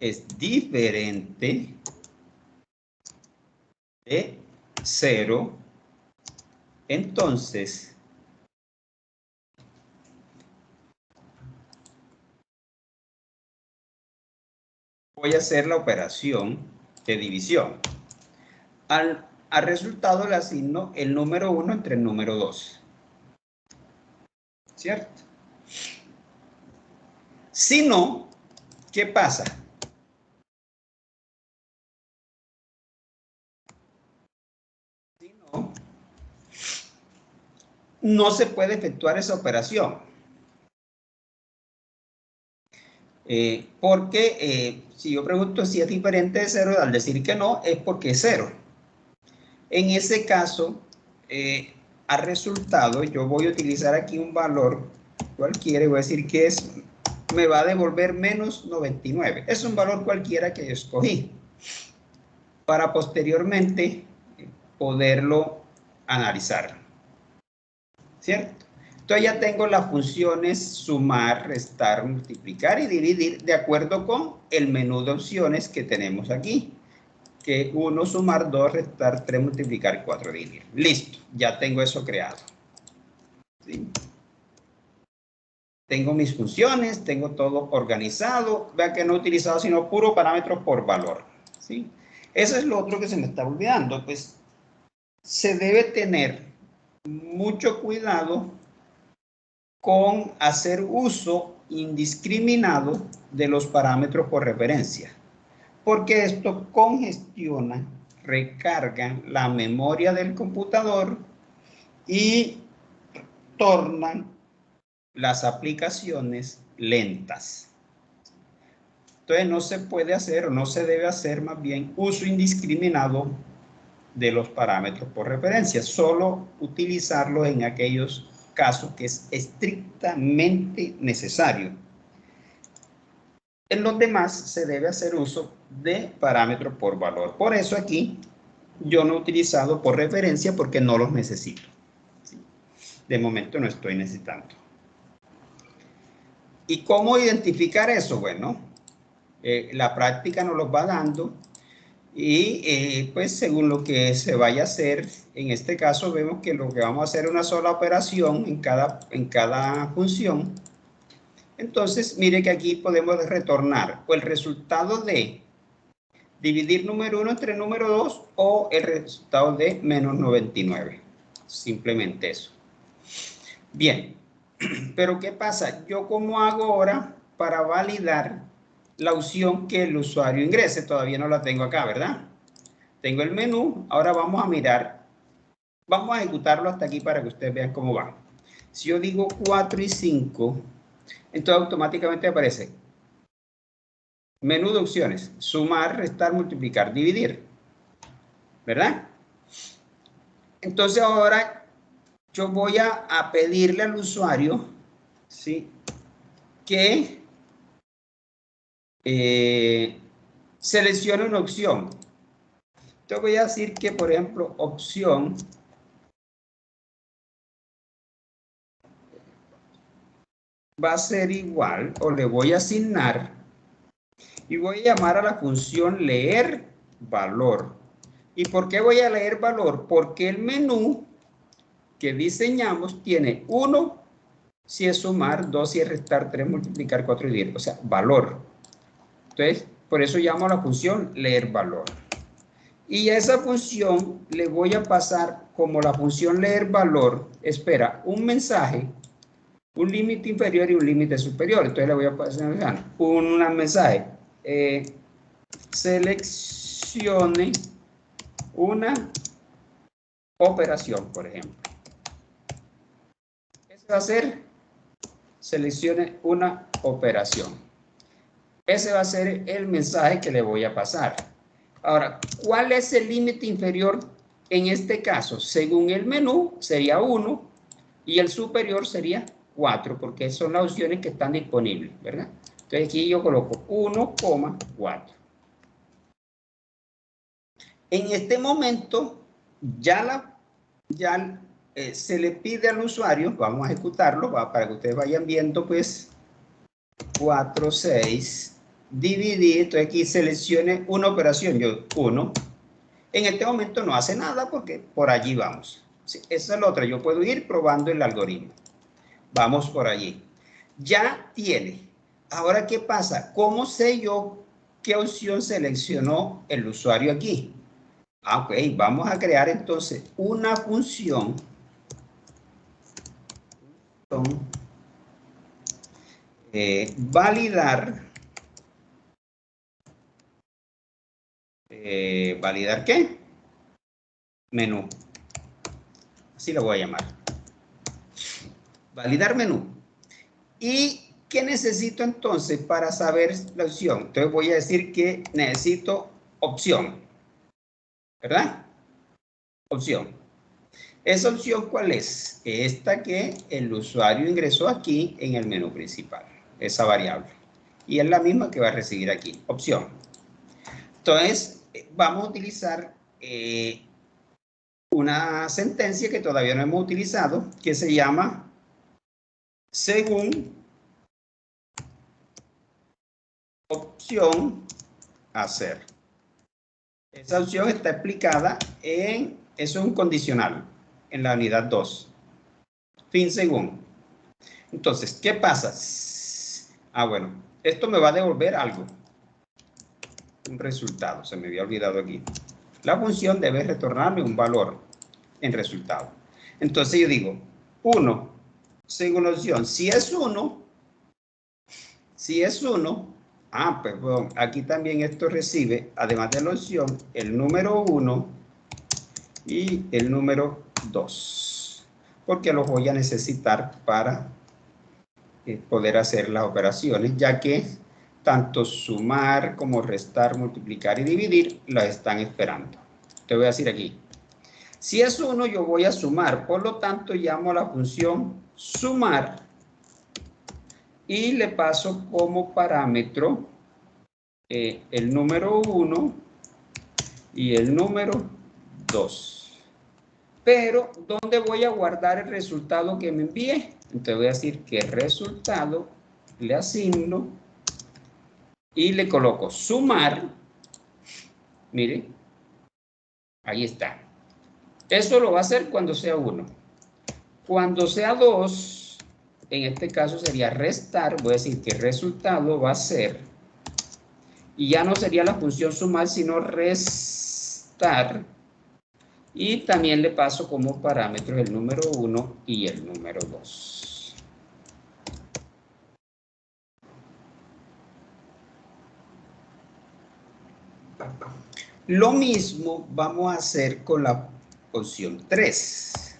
es diferente de 0, entonces voy a hacer la operación de división. Al resultado le asigno el número 1 entre el número 2. ¿Cierto? Si no, ¿qué pasa? Si no, no se puede efectuar esa operación. Porque si yo pregunto si es diferente de 0, al decir que no, es porque es 0. En ese caso, al resultado, yo voy a utilizar aquí un valor cualquiera y voy a decir que me va a devolver menos 99. Es un valor cualquiera que yo escogí para posteriormente poderlo analizar. ¿Cierto? Entonces ya tengo las funciones sumar, restar, multiplicar y dividir de acuerdo con el menú de opciones que tenemos aquí. Que 1 sumar, 2 restar, 3 multiplicar, 4 dividir. Listo, ya tengo eso creado. ¿Sí? Tengo mis funciones, tengo todo organizado. Vean que no he utilizado sino puro parámetros por valor. ¿Sí? Eso es lo otro que se me está olvidando. Pues se debe tener mucho cuidado con hacer uso indiscriminado de los parámetros por referencia, porque esto congestiona, recarga la memoria del computador y tornan las aplicaciones lentas. Entonces no se puede hacer, o no se debe hacer más bien, uso indiscriminado de los parámetros por referencia, solo utilizarlos en aquellos casos que es estrictamente necesario. En los demás se debe hacer uso de parámetros por valor. Por eso aquí yo no he utilizado por referencia porque no los necesito. De momento no estoy necesitando. ¿Y cómo identificar eso? Bueno, la práctica nos lo va dando y pues según lo que se vaya a hacer, en este caso vemos que lo que vamos a hacer es una sola operación en cada función. Entonces, mire que aquí podemos retornar o el resultado de dividir número 1 entre número 2 o el resultado de menos 99. Simplemente eso. Bien, pero ¿qué pasa? ¿Yo cómo hago ahora para validar la opción que el usuario ingrese? Todavía no la tengo acá, ¿verdad? Tengo el menú, ahora vamos a mirar. Vamos a ejecutarlo hasta aquí para que ustedes vean cómo va. Si yo digo 4 y 5, entonces automáticamente aparece Menú de opciones. Sumar, restar, multiplicar, dividir. ¿Verdad? Entonces ahora yo voy a pedirle al usuario, ¿sí?, que seleccione una opción. Yo voy a decir que, por ejemplo, opción va a ser igual, o le voy a asignar, y voy a llamar a la función leer valor. ¿Y por qué voy a leer valor? Porque el menú que diseñamos tiene 1 si es sumar, 2 si es restar, 3 multiplicar, 4 dividir, o sea, valor. Entonces, por eso llamo a la función leer valor. Y a esa función le voy a pasar, como la función leer valor espera un mensaje, un límite inferior y un límite superior. Entonces le voy a pasar un mensaje. Seleccione una operación, por ejemplo. Ese va a ser, seleccione una operación. Ese va a ser el mensaje que le voy a pasar. Ahora, ¿cuál es el límite inferior en este caso? Según el menú sería 1 y el superior sería 4, porque son las opciones que están disponibles, ¿verdad? Entonces aquí yo coloco 1,4. En este momento ya se le pide al usuario, vamos a ejecutarlo para que ustedes vayan viendo, pues 4, 6, dividir, entonces aquí seleccione una operación, yo 1. En este momento no hace nada porque por allí vamos. Sí, esa es la otra, yo puedo ir probando el algoritmo. Vamos por allí. Ya tiene. Ahora, ¿qué pasa? ¿Cómo sé yo qué opción seleccionó el usuario aquí? Ok, vamos a crear entonces una función. Validar. ¿Validar qué? Menú. Así lo voy a llamar. Validar menú. ¿Y qué necesito entonces para saber la opción? Entonces voy a decir que necesito opción. ¿Verdad? Opción. ¿Esa opción cuál es? Esta que el usuario ingresó aquí en el menú principal. Esa variable. Y es la misma que va a recibir aquí. Opción. Entonces, vamos a utilizar una sentencia que todavía no hemos utilizado, que se llama según opción hacer. Esa opción está explicada en, eso es un condicional, en la unidad 2. Fin según. Entonces, ¿qué pasa? Bueno, esto me va a devolver algo. Un resultado, se me había olvidado aquí. La función debe retornarme un valor en resultado. Entonces yo digo, 1, según la opción, si es 1, perdón, aquí también esto recibe, además de la opción, el número 1 y el número 2, porque los voy a necesitar para poder hacer las operaciones, ya que tanto sumar como restar, multiplicar y dividir las están esperando. Te voy a decir aquí, si es 1 yo voy a sumar, por lo tanto llamo a la función sumar y le paso como parámetro el número 1 y el número 2. Pero, ¿dónde voy a guardar el resultado que me envié? Entonces voy a decir que resultado le asigno y le coloco sumar. Mire, ahí está. Eso lo va a hacer cuando sea 1. Cuando sea 2, en este caso sería restar. Voy a decir que resultado va a ser, y ya no sería la función sumar, sino restar. Y también le paso como parámetros el número 1 y el número 2. Lo mismo vamos a hacer con la opción 3.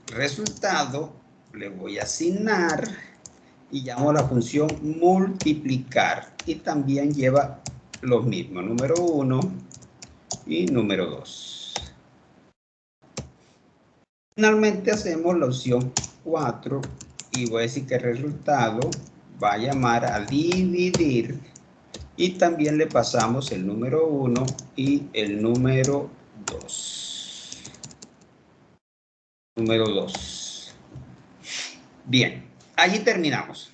Resultado, le voy a asignar y llamo a la función multiplicar, y también lleva los mismos, número 1 y número 2. Finalmente hacemos la opción 4 y voy a decir que el resultado va a llamar a dividir, y también le pasamos el número 1 y el número 2. Número 2. Bien, allí terminamos.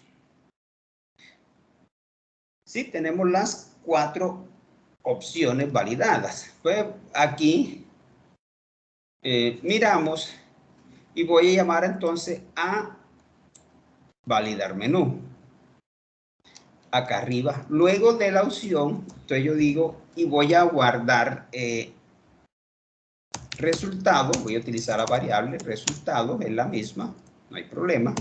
Sí, tenemos las 4 opciones validadas. Pues aquí miramos y voy a llamar entonces a validar menú. Acá arriba, luego de la opción, entonces yo digo y voy a guardar resultado, voy a utilizar la variable resultado, es la misma, no hay problema.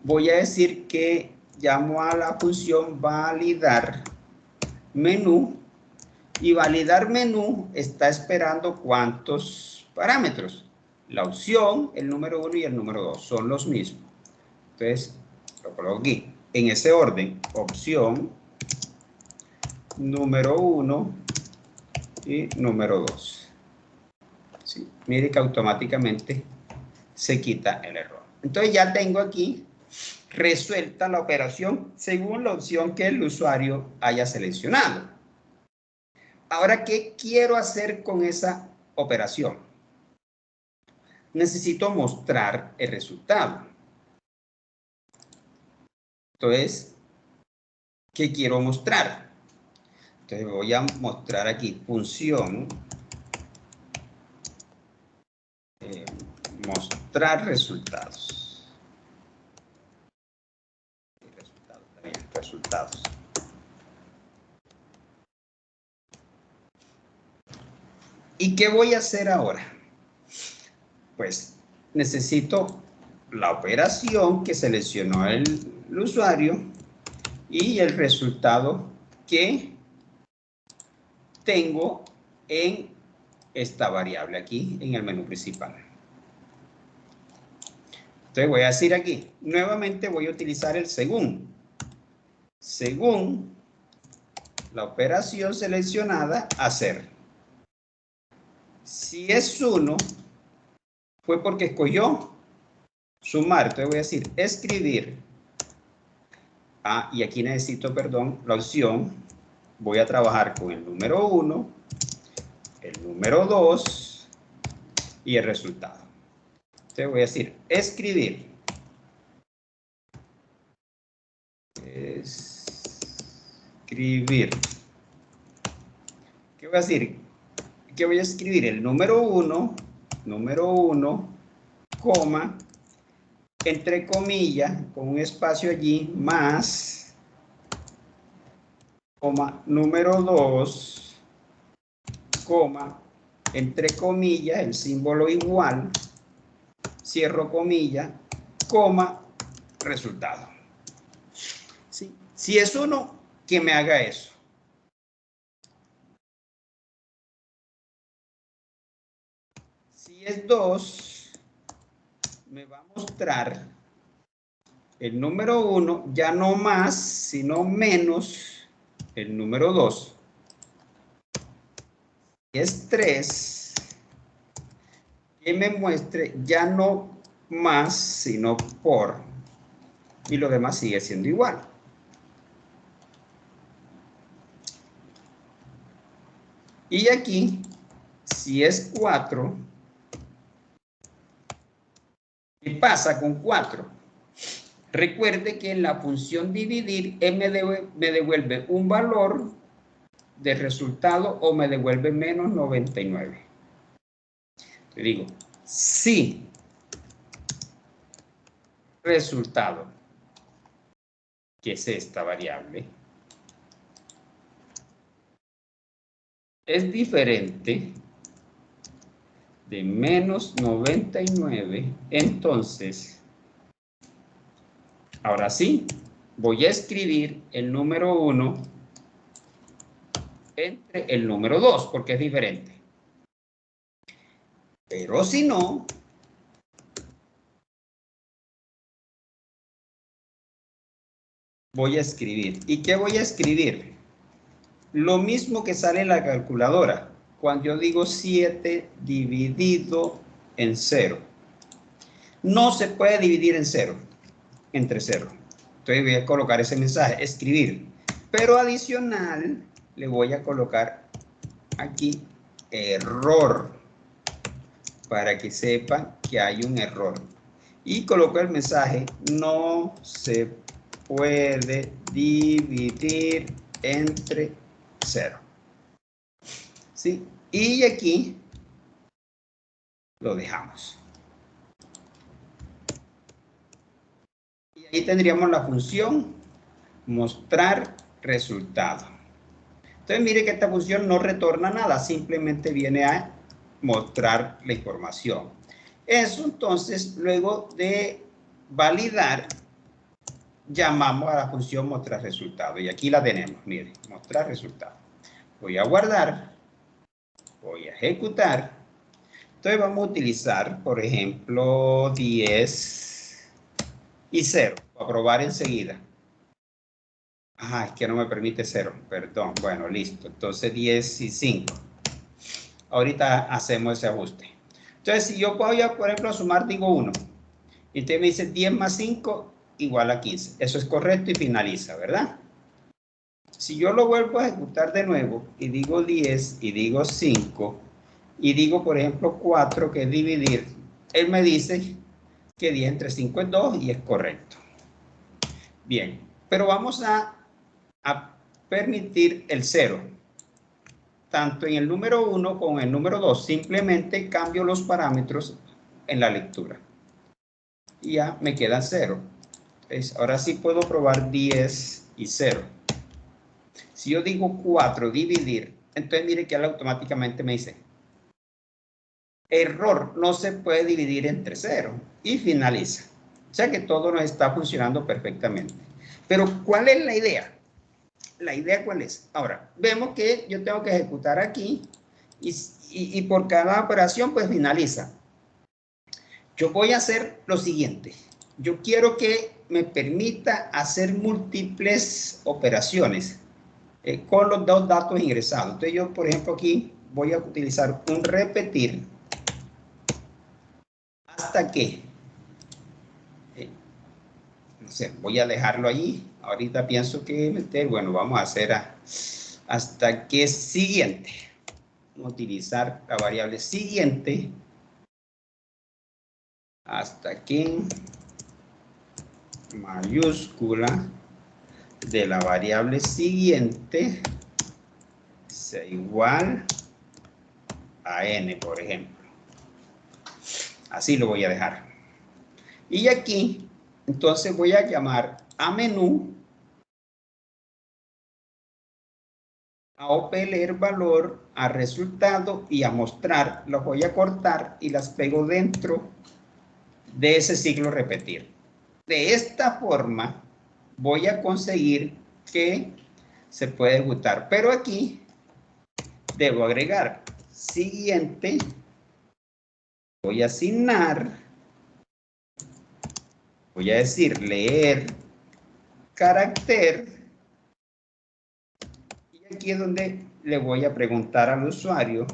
Voy a decir que llamo a la función validar menú, y validar menú está esperando ¿cuántos parámetros? La opción, el número 1 y el número 2 son los mismos. Entonces, lo coloco aquí. En ese orden, opción, número 1 y número 2. ¿Sí? Mire que automáticamente se quita el error. Entonces ya tengo aquí resuelta la operación según la opción que el usuario haya seleccionado. Ahora, ¿qué quiero hacer con esa operación? Necesito mostrar el resultado. Entonces, ¿qué quiero mostrar? Entonces voy a mostrar aquí función mostrar resultados. Resultados. ¿Y qué voy a hacer ahora? Pues necesito la operación que seleccionó el usuario y el resultado que tengo en esta variable aquí en el menú principal. Entonces voy a decir aquí, nuevamente voy a utilizar el según. Según la operación seleccionada, hacer. Si es 1, fue porque escogió sumar. Entonces voy a decir escribir. Ah, y aquí necesito, perdón, la opción. Voy a trabajar con el número 1, el número 2 y el resultado. Entonces voy a decir escribir. Escribir. ¿Qué voy a decir? Que voy a escribir el número 1, coma, entre comillas, con un espacio allí, más, coma, número 2, coma, entre comillas, el símbolo igual, cierro comilla, coma, resultado. ¿Sí? Si es 1, que me haga eso. Si es 2, me va a mostrar el número 1, ya no más, sino menos el número 2. Si es 3, que me muestre ya no más, sino por. Y lo demás sigue siendo igual. Y aquí, si es 4, ¿qué pasa con 4? Recuerde que en la función dividir me devuelve un valor de resultado o me devuelve menos 99. Te digo, si resultado, que es esta variable, es diferente de menos 99, entonces, ahora sí, voy a escribir el número 1 entre el número 2, porque es diferente. Pero si no, voy a escribir. ¿Y qué voy a escribir? Lo mismo que sale en la calculadora. Cuando yo digo 7 dividido en 0. No se puede dividir en 0, entre 0. Entonces voy a colocar ese mensaje, escribir. Pero adicional, le voy a colocar aquí error, para que sepan que hay un error. Y coloco el mensaje, no se puede dividir entre 0. ¿Sí? Y aquí lo dejamos. Y ahí tendríamos la función mostrar resultado. Entonces mire que esta función no retorna nada, simplemente viene a mostrar la información. Eso entonces, luego de validar, llamamos a la función mostrar resultado. Y aquí la tenemos, mire, mostrar resultado. Voy a guardar, voy a ejecutar. Entonces vamos a utilizar, por ejemplo, 10 y 0, para probar enseguida. Ah, es que no me permite 0, perdón. Bueno, listo. Entonces 10 y 5. Ahorita hacemos ese ajuste. Entonces, si yo voy a, por ejemplo, a sumar, digo 1. Y usted me dice 10 más 5 igual a 15. Eso es correcto y finaliza, ¿verdad? Si yo lo vuelvo a ejecutar de nuevo y digo 10 y digo 5 y digo, por ejemplo, 4, que es dividir, él me dice que 10 entre 5 es 2 y es correcto. Bien, pero vamos a permitir el 0. Tanto en el número 1 como en el número 2, simplemente cambio los parámetros en la lectura. Y ya me quedan 0. ¿Ves? Ahora sí puedo probar 10 y 0. Si yo digo 4, dividir, entonces mire que él automáticamente me dice, error, no se puede dividir entre 0. Y finaliza. O sea que todo nos está funcionando perfectamente. Pero, ¿cuál es la idea? ¿La idea cuál es? Ahora, vemos que yo tengo que ejecutar aquí y por cada operación pues finaliza. Yo voy a hacer lo siguiente. Yo quiero que me permita hacer múltiples operaciones con los dos datos ingresados. Entonces yo, por ejemplo, aquí voy a utilizar un repetir hasta que, no sé, voy a dejarlo allí. Ahorita pienso que meter, bueno, vamos a hacer hasta que siguiente. Vamos a utilizar la variable siguiente hasta que mayúscula de la variable siguiente sea igual a n, por ejemplo. Así lo voy a dejar. Y aquí, entonces voy a llamar a menú, a operar valor, a resultado y a mostrar. Los voy a cortar y las pego dentro de ese ciclo repetir. De esta forma voy a conseguir que se pueda ejecutar. Pero aquí debo agregar siguiente, voy a asignar, voy a decir leer carácter, y aquí es donde le voy a preguntar al usuario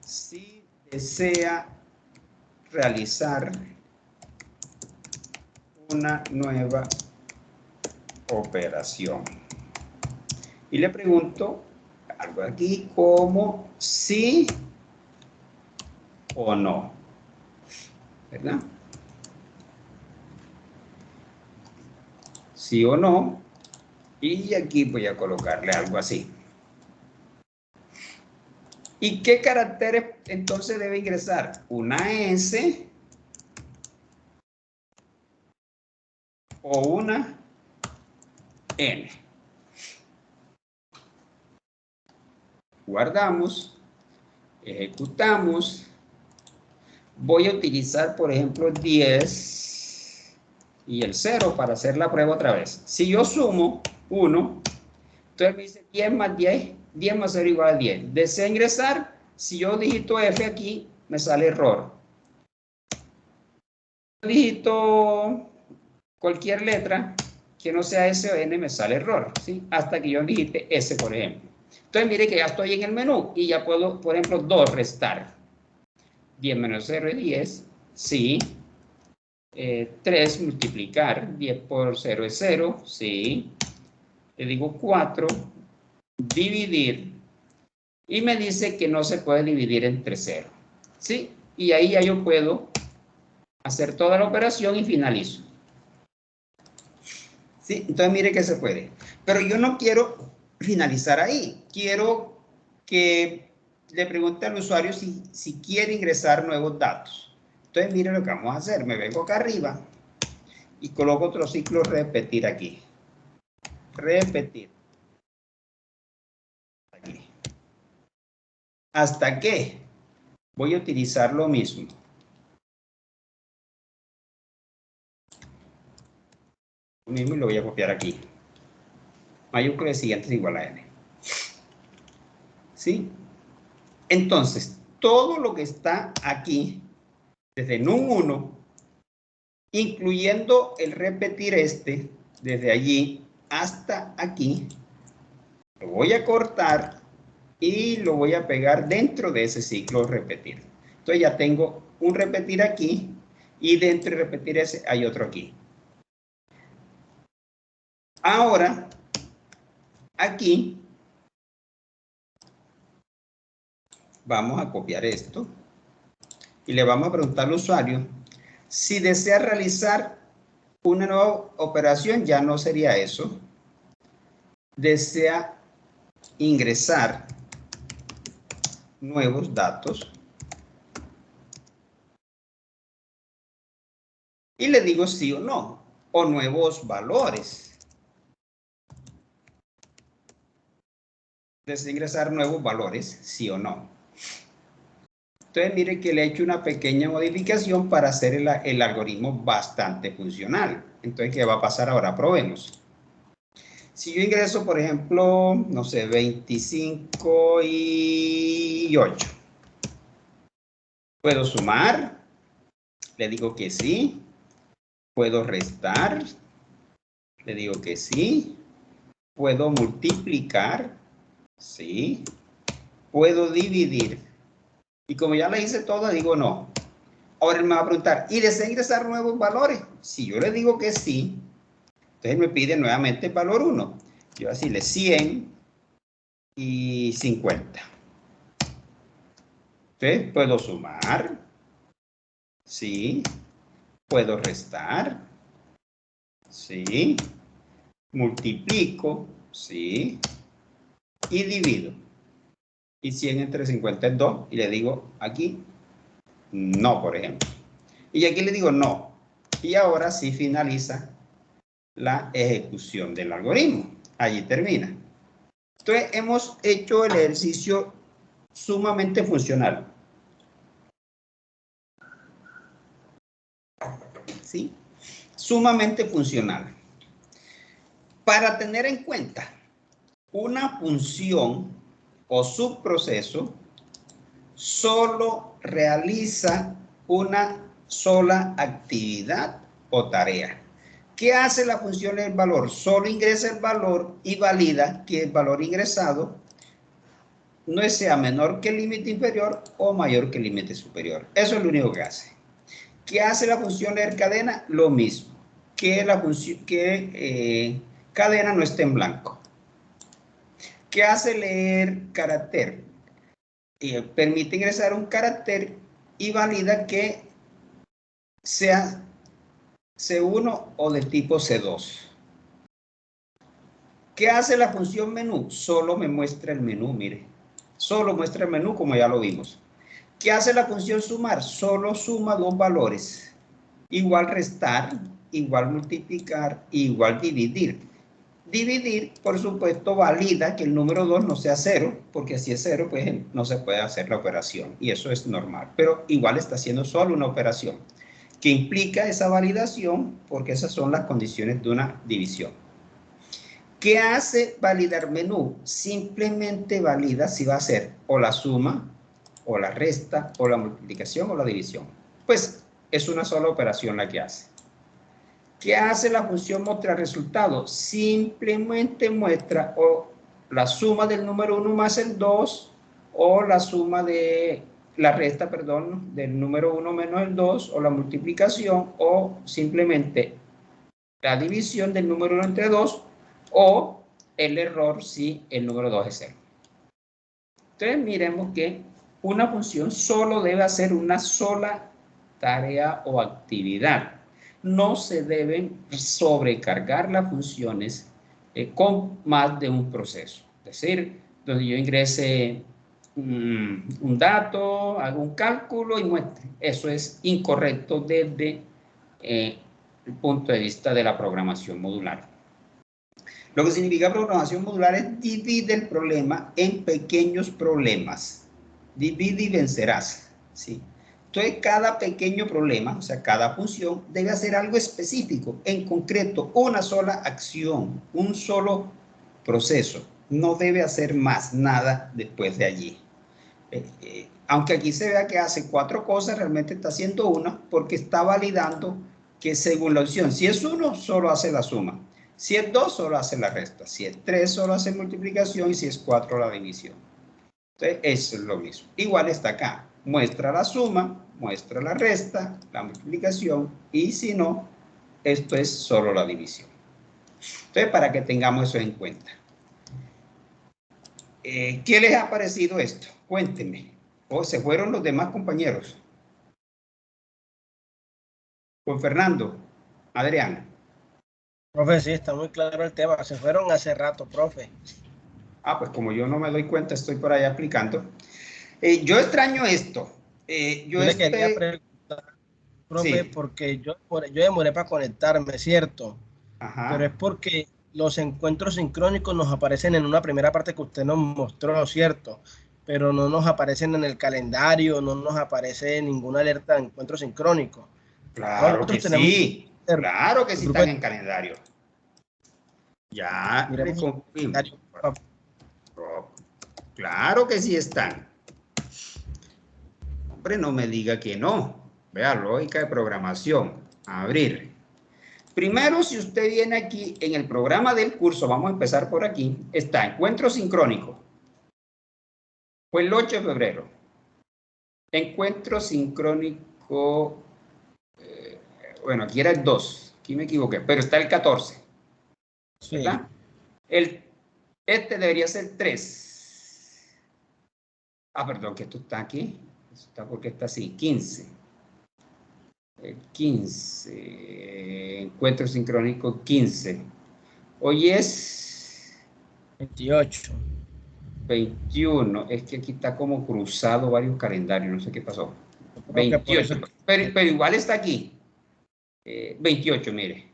si desea realizar una nueva operación. Y le pregunto algo aquí como sí o no, ¿verdad? Sí o no. Y aquí voy a colocarle algo así. ¿Y qué caracteres entonces debe ingresar? Una S o una N. Guardamos, ejecutamos. Voy a utilizar, por ejemplo, 10 y el 0 para hacer la prueba otra vez. Si yo sumo 1, entonces me dice 10 más 10, 10 más 0 igual a 10. Desea ingresar, si yo digito F aquí, me sale error. Digito cualquier letra, que no sea S o N me sale error, ¿sí? Hasta que yo digite S, por ejemplo. Entonces, mire que ya estoy en el menú y ya puedo, por ejemplo, 2 restar. 10 menos 0 es 10, sí. 3 multiplicar, 10 por 0 es 0, sí. Le digo 4, dividir, y me dice que no se puede dividir entre 0, ¿sí? Y ahí ya yo puedo hacer toda la operación y finalizo. ¿Sí? Entonces mire que se puede. Pero yo no quiero finalizar ahí. Quiero que le pregunte al usuario si quiere ingresar nuevos datos. Entonces mire lo que vamos a hacer. Me vengo acá arriba y coloco otro ciclo repetir aquí. Repetir. Aquí. ¿Hasta qué? Voy a utilizar lo mismo. Lo mismo y lo voy a copiar aquí. Mayúscula de siguiente es igual a n. ¿Sí? Entonces, todo lo que está aquí, desde num1, incluyendo el repetir este, desde allí hasta aquí, lo voy a cortar y lo voy a pegar dentro de ese ciclo repetir. Entonces ya tengo un repetir aquí y dentro de repetir ese hay otro aquí. Ahora, aquí, vamos a copiar esto y le vamos a preguntar al usuario si desea realizar una nueva operación. Ya no sería eso. Desea ingresar nuevos datos y le digo sí o no, o nuevos valores. Desea ingresar nuevos valores, sí o no. Entonces mire que le he hecho una pequeña modificación para hacer el algoritmo bastante funcional. Entonces, ¿qué va a pasar ahora? Probemos. Si yo ingreso, por ejemplo, no sé, 25 y 8. ¿Puedo sumar? Le digo que sí. ¿Puedo restar? Le digo que sí. ¿Puedo multiplicar? Sí. ¿Puedo dividir? Y como ya le hice todo, digo no. Ahora él me va a preguntar, ¿y desea ingresar nuevos valores? Si yo le digo que sí, entonces me pide nuevamente el valor 1. Yo voy a decirle 100 y 50. Entonces, ¿puedo sumar? Sí. ¿Puedo restar? Sí. ¿Multiplico? Sí. Y divido. Y 100 entre 50 es 2. Y le digo aquí, no, por ejemplo. Y aquí le digo no. Y ahora sí finaliza la ejecución del algoritmo. Allí termina. Entonces, hemos hecho el ejercicio sumamente funcional. ¿Sí? Sumamente funcional. Para tener en cuenta, una función o subproceso solo realiza una sola actividad o tarea. ¿Qué hace la función del valor? Solo ingresa el valor y valida que el valor ingresado no sea menor que el límite inferior o mayor que el límite superior. Eso es lo único que hace. ¿Qué hace la función leer cadena? Lo mismo. Que la función cadena no esté en blanco. ¿Qué hace leer carácter? Permite ingresar un carácter y valida que sea C1 o de tipo C2. ¿Qué hace la función menú? Solo me muestra el menú, mire. Solo muestra el menú como ya lo vimos. ¿Qué hace la función sumar? Solo suma dos valores. Igual restar, igual multiplicar, igual dividir. Dividir, por supuesto, valida que el número 2 no sea 0, porque si es 0, pues no se puede hacer la operación, y eso es normal. Pero igual está haciendo solo una operación, que implica esa validación, porque esas son las condiciones de una división. ¿Qué hace validar menú? Simplemente valida si va a ser o la suma, o la resta, o la multiplicación, o la división. Pues es una sola operación la que hace. ¿Qué hace la función muestra resultado? Simplemente muestra o la suma del número 1 más el 2 o la suma de la resta, perdón, del número 1 menos el 2 o la multiplicación o simplemente la división del número 1 entre 2 o el error si el número 2 es 0. Entonces miremos que una función solo debe hacer una sola tarea o actividad. No se deben sobrecargar las funciones con más de un proceso. Es decir, donde yo ingrese un dato, hago un cálculo y muestre. Eso es incorrecto desde el punto de vista de la programación modular. Lo que significa programación modular es divide el problema en pequeños problemas. Divide y vencerás. ¿Sí? Entonces, cada pequeño problema, o sea, cada función, debe hacer algo específico, en concreto, una sola acción, un solo proceso. No debe hacer más nada después de allí. Aunque aquí se vea que hace 4 cosas, realmente está haciendo una porque está validando que según la opción, si es 1, solo hace la suma. Si es 2, solo hace la resta. Si es 3, solo hace multiplicación. Y si es 4, la división. Entonces, eso es lo mismo. Igual está acá. Muestra la suma, muestra la resta, la multiplicación. Y si no, esto es solo la división. Entonces, para que tengamos eso en cuenta. ¿Qué les ha parecido esto? Cuéntenme. ¿O se fueron los demás compañeros? Con Fernando, Adrián. Profe, sí, está muy claro el tema. Se fueron hace rato, profe. Ah, pues como yo no me doy cuenta, estoy por allá aplicando. Yo extraño esto. Yo le quería preguntar, profe, Sí. porque yo demoré para conectarme, ¿cierto? Pero es Ajá. porque los encuentros sincrónicos nos aparecen en una primera parte que usted nos mostró, ¿cierto? Pero no nos aparecen en el calendario, no nos aparece ninguna alerta de encuentro sincrónico. Claro que Nosotros tenemos sí. Claro que sí el grupo están de... en calendario. Ya le Miremos el confirmo. calendario. Claro que sí están. Hombre, no me diga que no. Vea, lógica de programación. Abrir. Primero, si usted viene aquí en el programa del curso, vamos a empezar por aquí, está encuentro sincrónico. Fue el 8 de febrero. Encuentro sincrónico, bueno, aquí era el 2, aquí me equivoqué, pero está el 14, Sí. ¿verdad? Este debería ser 3. Ah, perdón, que esto está aquí. Esto está porque está así, 15. 15. Encuentro sincrónico 15. Hoy es 28. 21. Es que aquí está como cruzado varios calendarios, no sé qué pasó. Yo creo que por eso 28. es Pero igual está aquí. 28, mire.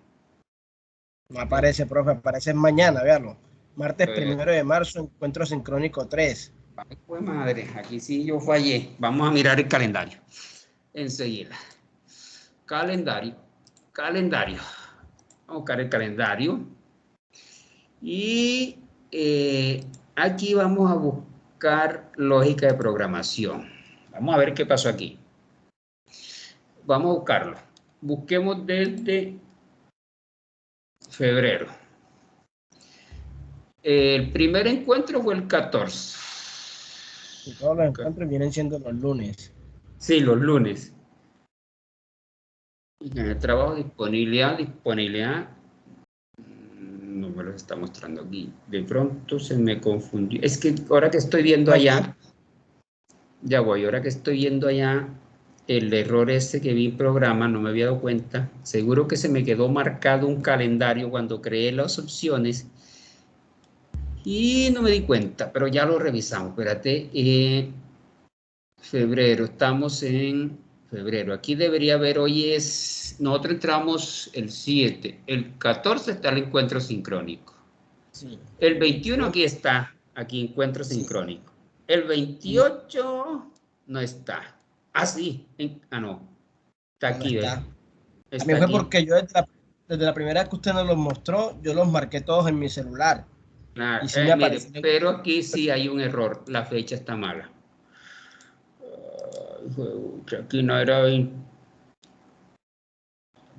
no aparece, profe, aparece mañana, véalo. Martes Eh, 1 de marzo, encuentro sincrónico 3. Ay, pues madre, aquí sí yo fallé. Vamos a mirar el calendario. Enseguida. Calendario. Calendario. Vamos a buscar el calendario. Y aquí vamos a buscar lógica de programación. Vamos a ver qué pasó aquí. Vamos a buscarlo. Busquemos desde febrero. El primer encuentro fue el 14. Y todos los encuentros vienen siendo los lunes. Sí, los lunes. En el trabajo, disponibilidad. No me los está mostrando aquí. De pronto se me confundió. Es que ahora que estoy viendo allá, ya voy, ahora que estoy viendo allá el error ese que vi en programa, no me había dado cuenta. Seguro que se me quedó marcado un calendario cuando creé las opciones y no me di cuenta, pero ya lo revisamos. Espérate, febrero, estamos en febrero. Aquí debería haber, hoy es, nosotros entramos el 7, el 14 está el encuentro sincrónico. Sí. El 21 21. aquí está, aquí encuentro Sí. sincrónico. El No, 28 no está. Ah, sí, no, está no aquí, está. ¿ve? A mí Está fue aquí. porque yo desde la primera vez que usted nos los mostró, yo los marqué todos en mi celular. Claro, Y sí me mire, aparecieron. pero aquí sí hay un error, la fecha está mala. Aquí no era 20,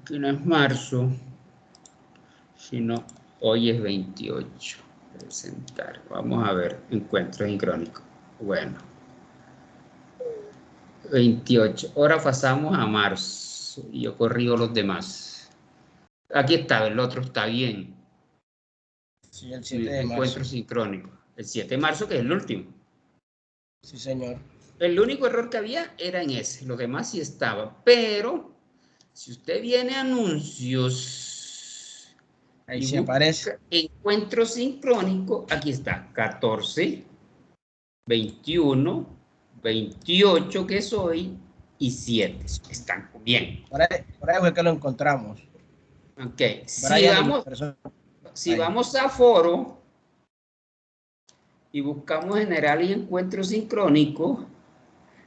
aquí no es marzo. Si no, hoy es 28. Presentar. Vamos a ver, encuentro sincrónico. Bueno. 28. Ahora pasamos a marzo. Y yo corrijo los demás. Aquí está, el otro está bien. Sí, el 7 de marzo. Encuentro sincrónico. El 7 de marzo, que es el último. Sí, señor. El único error que había era en ese. Los demás sí estaba. Pero, si usted viene a anuncios... Ahí sí aparece. Encuentro sincrónico. Aquí está. 14, 21, 28 que soy y 7. Están bien. Por ahí fue que lo encontramos. Ok. Si vamos a foro y buscamos general y encuentro sincrónico,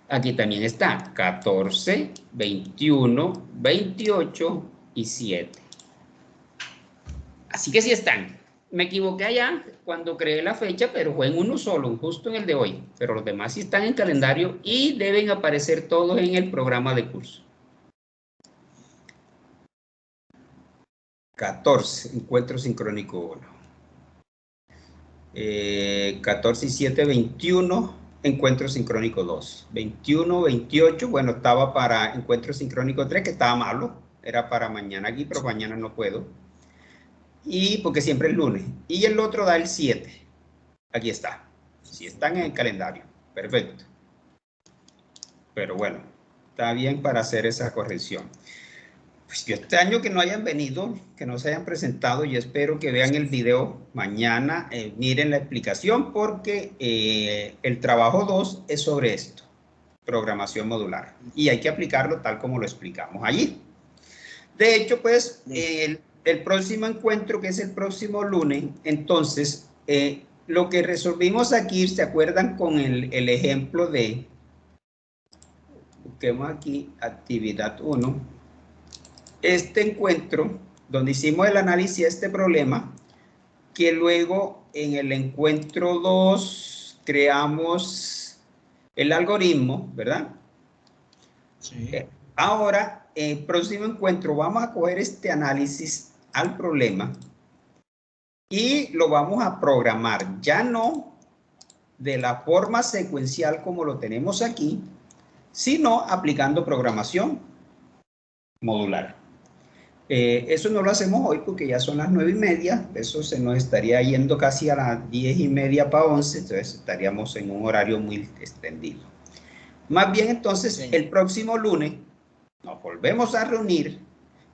aquí también está 14, 21, 28 y 7. Así que sí están. Me equivoqué allá cuando creé la fecha, pero fue en uno solo, justo en el de hoy. Pero los demás sí están en calendario y deben aparecer todos en el programa de curso. 14, encuentro sincrónico 1. 14 y 7, 21, encuentro sincrónico 2. 21, 28, bueno, estaba para encuentro sincrónico 3, que estaba malo. Era para mañana aquí, pero mañana no puedo. Y porque siempre es lunes. Y el otro da el 7. Aquí está. Si están en el calendario. Perfecto. Pero bueno, está bien para hacer esa corrección. Pues yo este año que no hayan venido, que no se hayan presentado, yo espero que vean el video mañana, miren la explicación, porque el trabajo 2 es sobre esto, programación modular. Y hay que aplicarlo tal como lo explicamos allí. De hecho, pues, el próximo encuentro, que es el próximo lunes, entonces, lo que resolvimos aquí, ¿se acuerdan con el ejemplo de, busquemos aquí, actividad 1, este encuentro, donde hicimos el análisis de este problema, que luego en el encuentro 2 creamos el algoritmo, ¿verdad? Sí. Ahora, en el próximo encuentro vamos a coger este análisis al problema y lo vamos a programar, ya no de la forma secuencial como lo tenemos aquí, sino aplicando programación modular. Eso no lo hacemos hoy porque ya son las 9:30, eso se nos estaría yendo casi a las 10:30 para 11, entonces estaríamos en un horario muy extendido. Más bien entonces, sí, el próximo lunes nos volvemos a reunir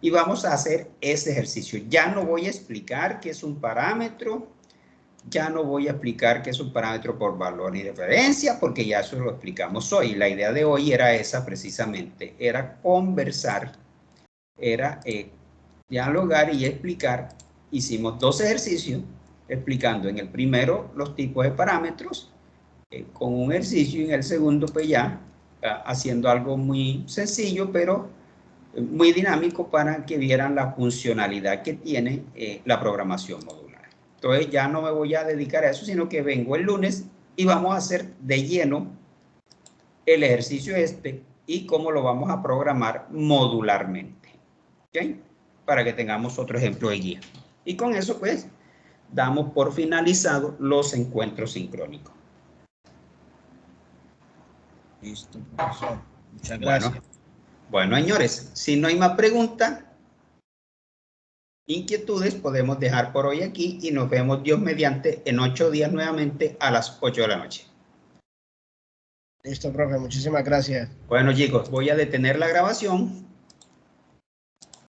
y vamos a hacer ese ejercicio. Ya no voy a explicar qué es un parámetro, ya no voy a explicar qué es un parámetro por valor y referencia, porque ya eso lo explicamos hoy. La idea de hoy era esa precisamente, era conversar, era dialogar y explicar. Hicimos 2 ejercicios explicando en el primero los tipos de parámetros, con un ejercicio, y en el segundo pues ya haciendo algo muy sencillo, pero muy dinámico para que vieran la funcionalidad que tiene la programación modular. Entonces ya no me voy a dedicar a eso, sino que vengo el lunes y vamos a hacer de lleno el ejercicio y cómo lo vamos a programar modularmente. ¿Okay? Para que tengamos otro ejemplo de guía. Y con eso pues damos por finalizado los encuentros sincrónicos. Listo, profesor. Muchas gracias. Bueno, señores, si no hay más preguntas, inquietudes, podemos dejar por hoy aquí y nos vemos Dios mediante en 8 días nuevamente a las 8 de la noche. Listo, profe. Muchísimas gracias. Bueno, chicos, voy a detener la grabación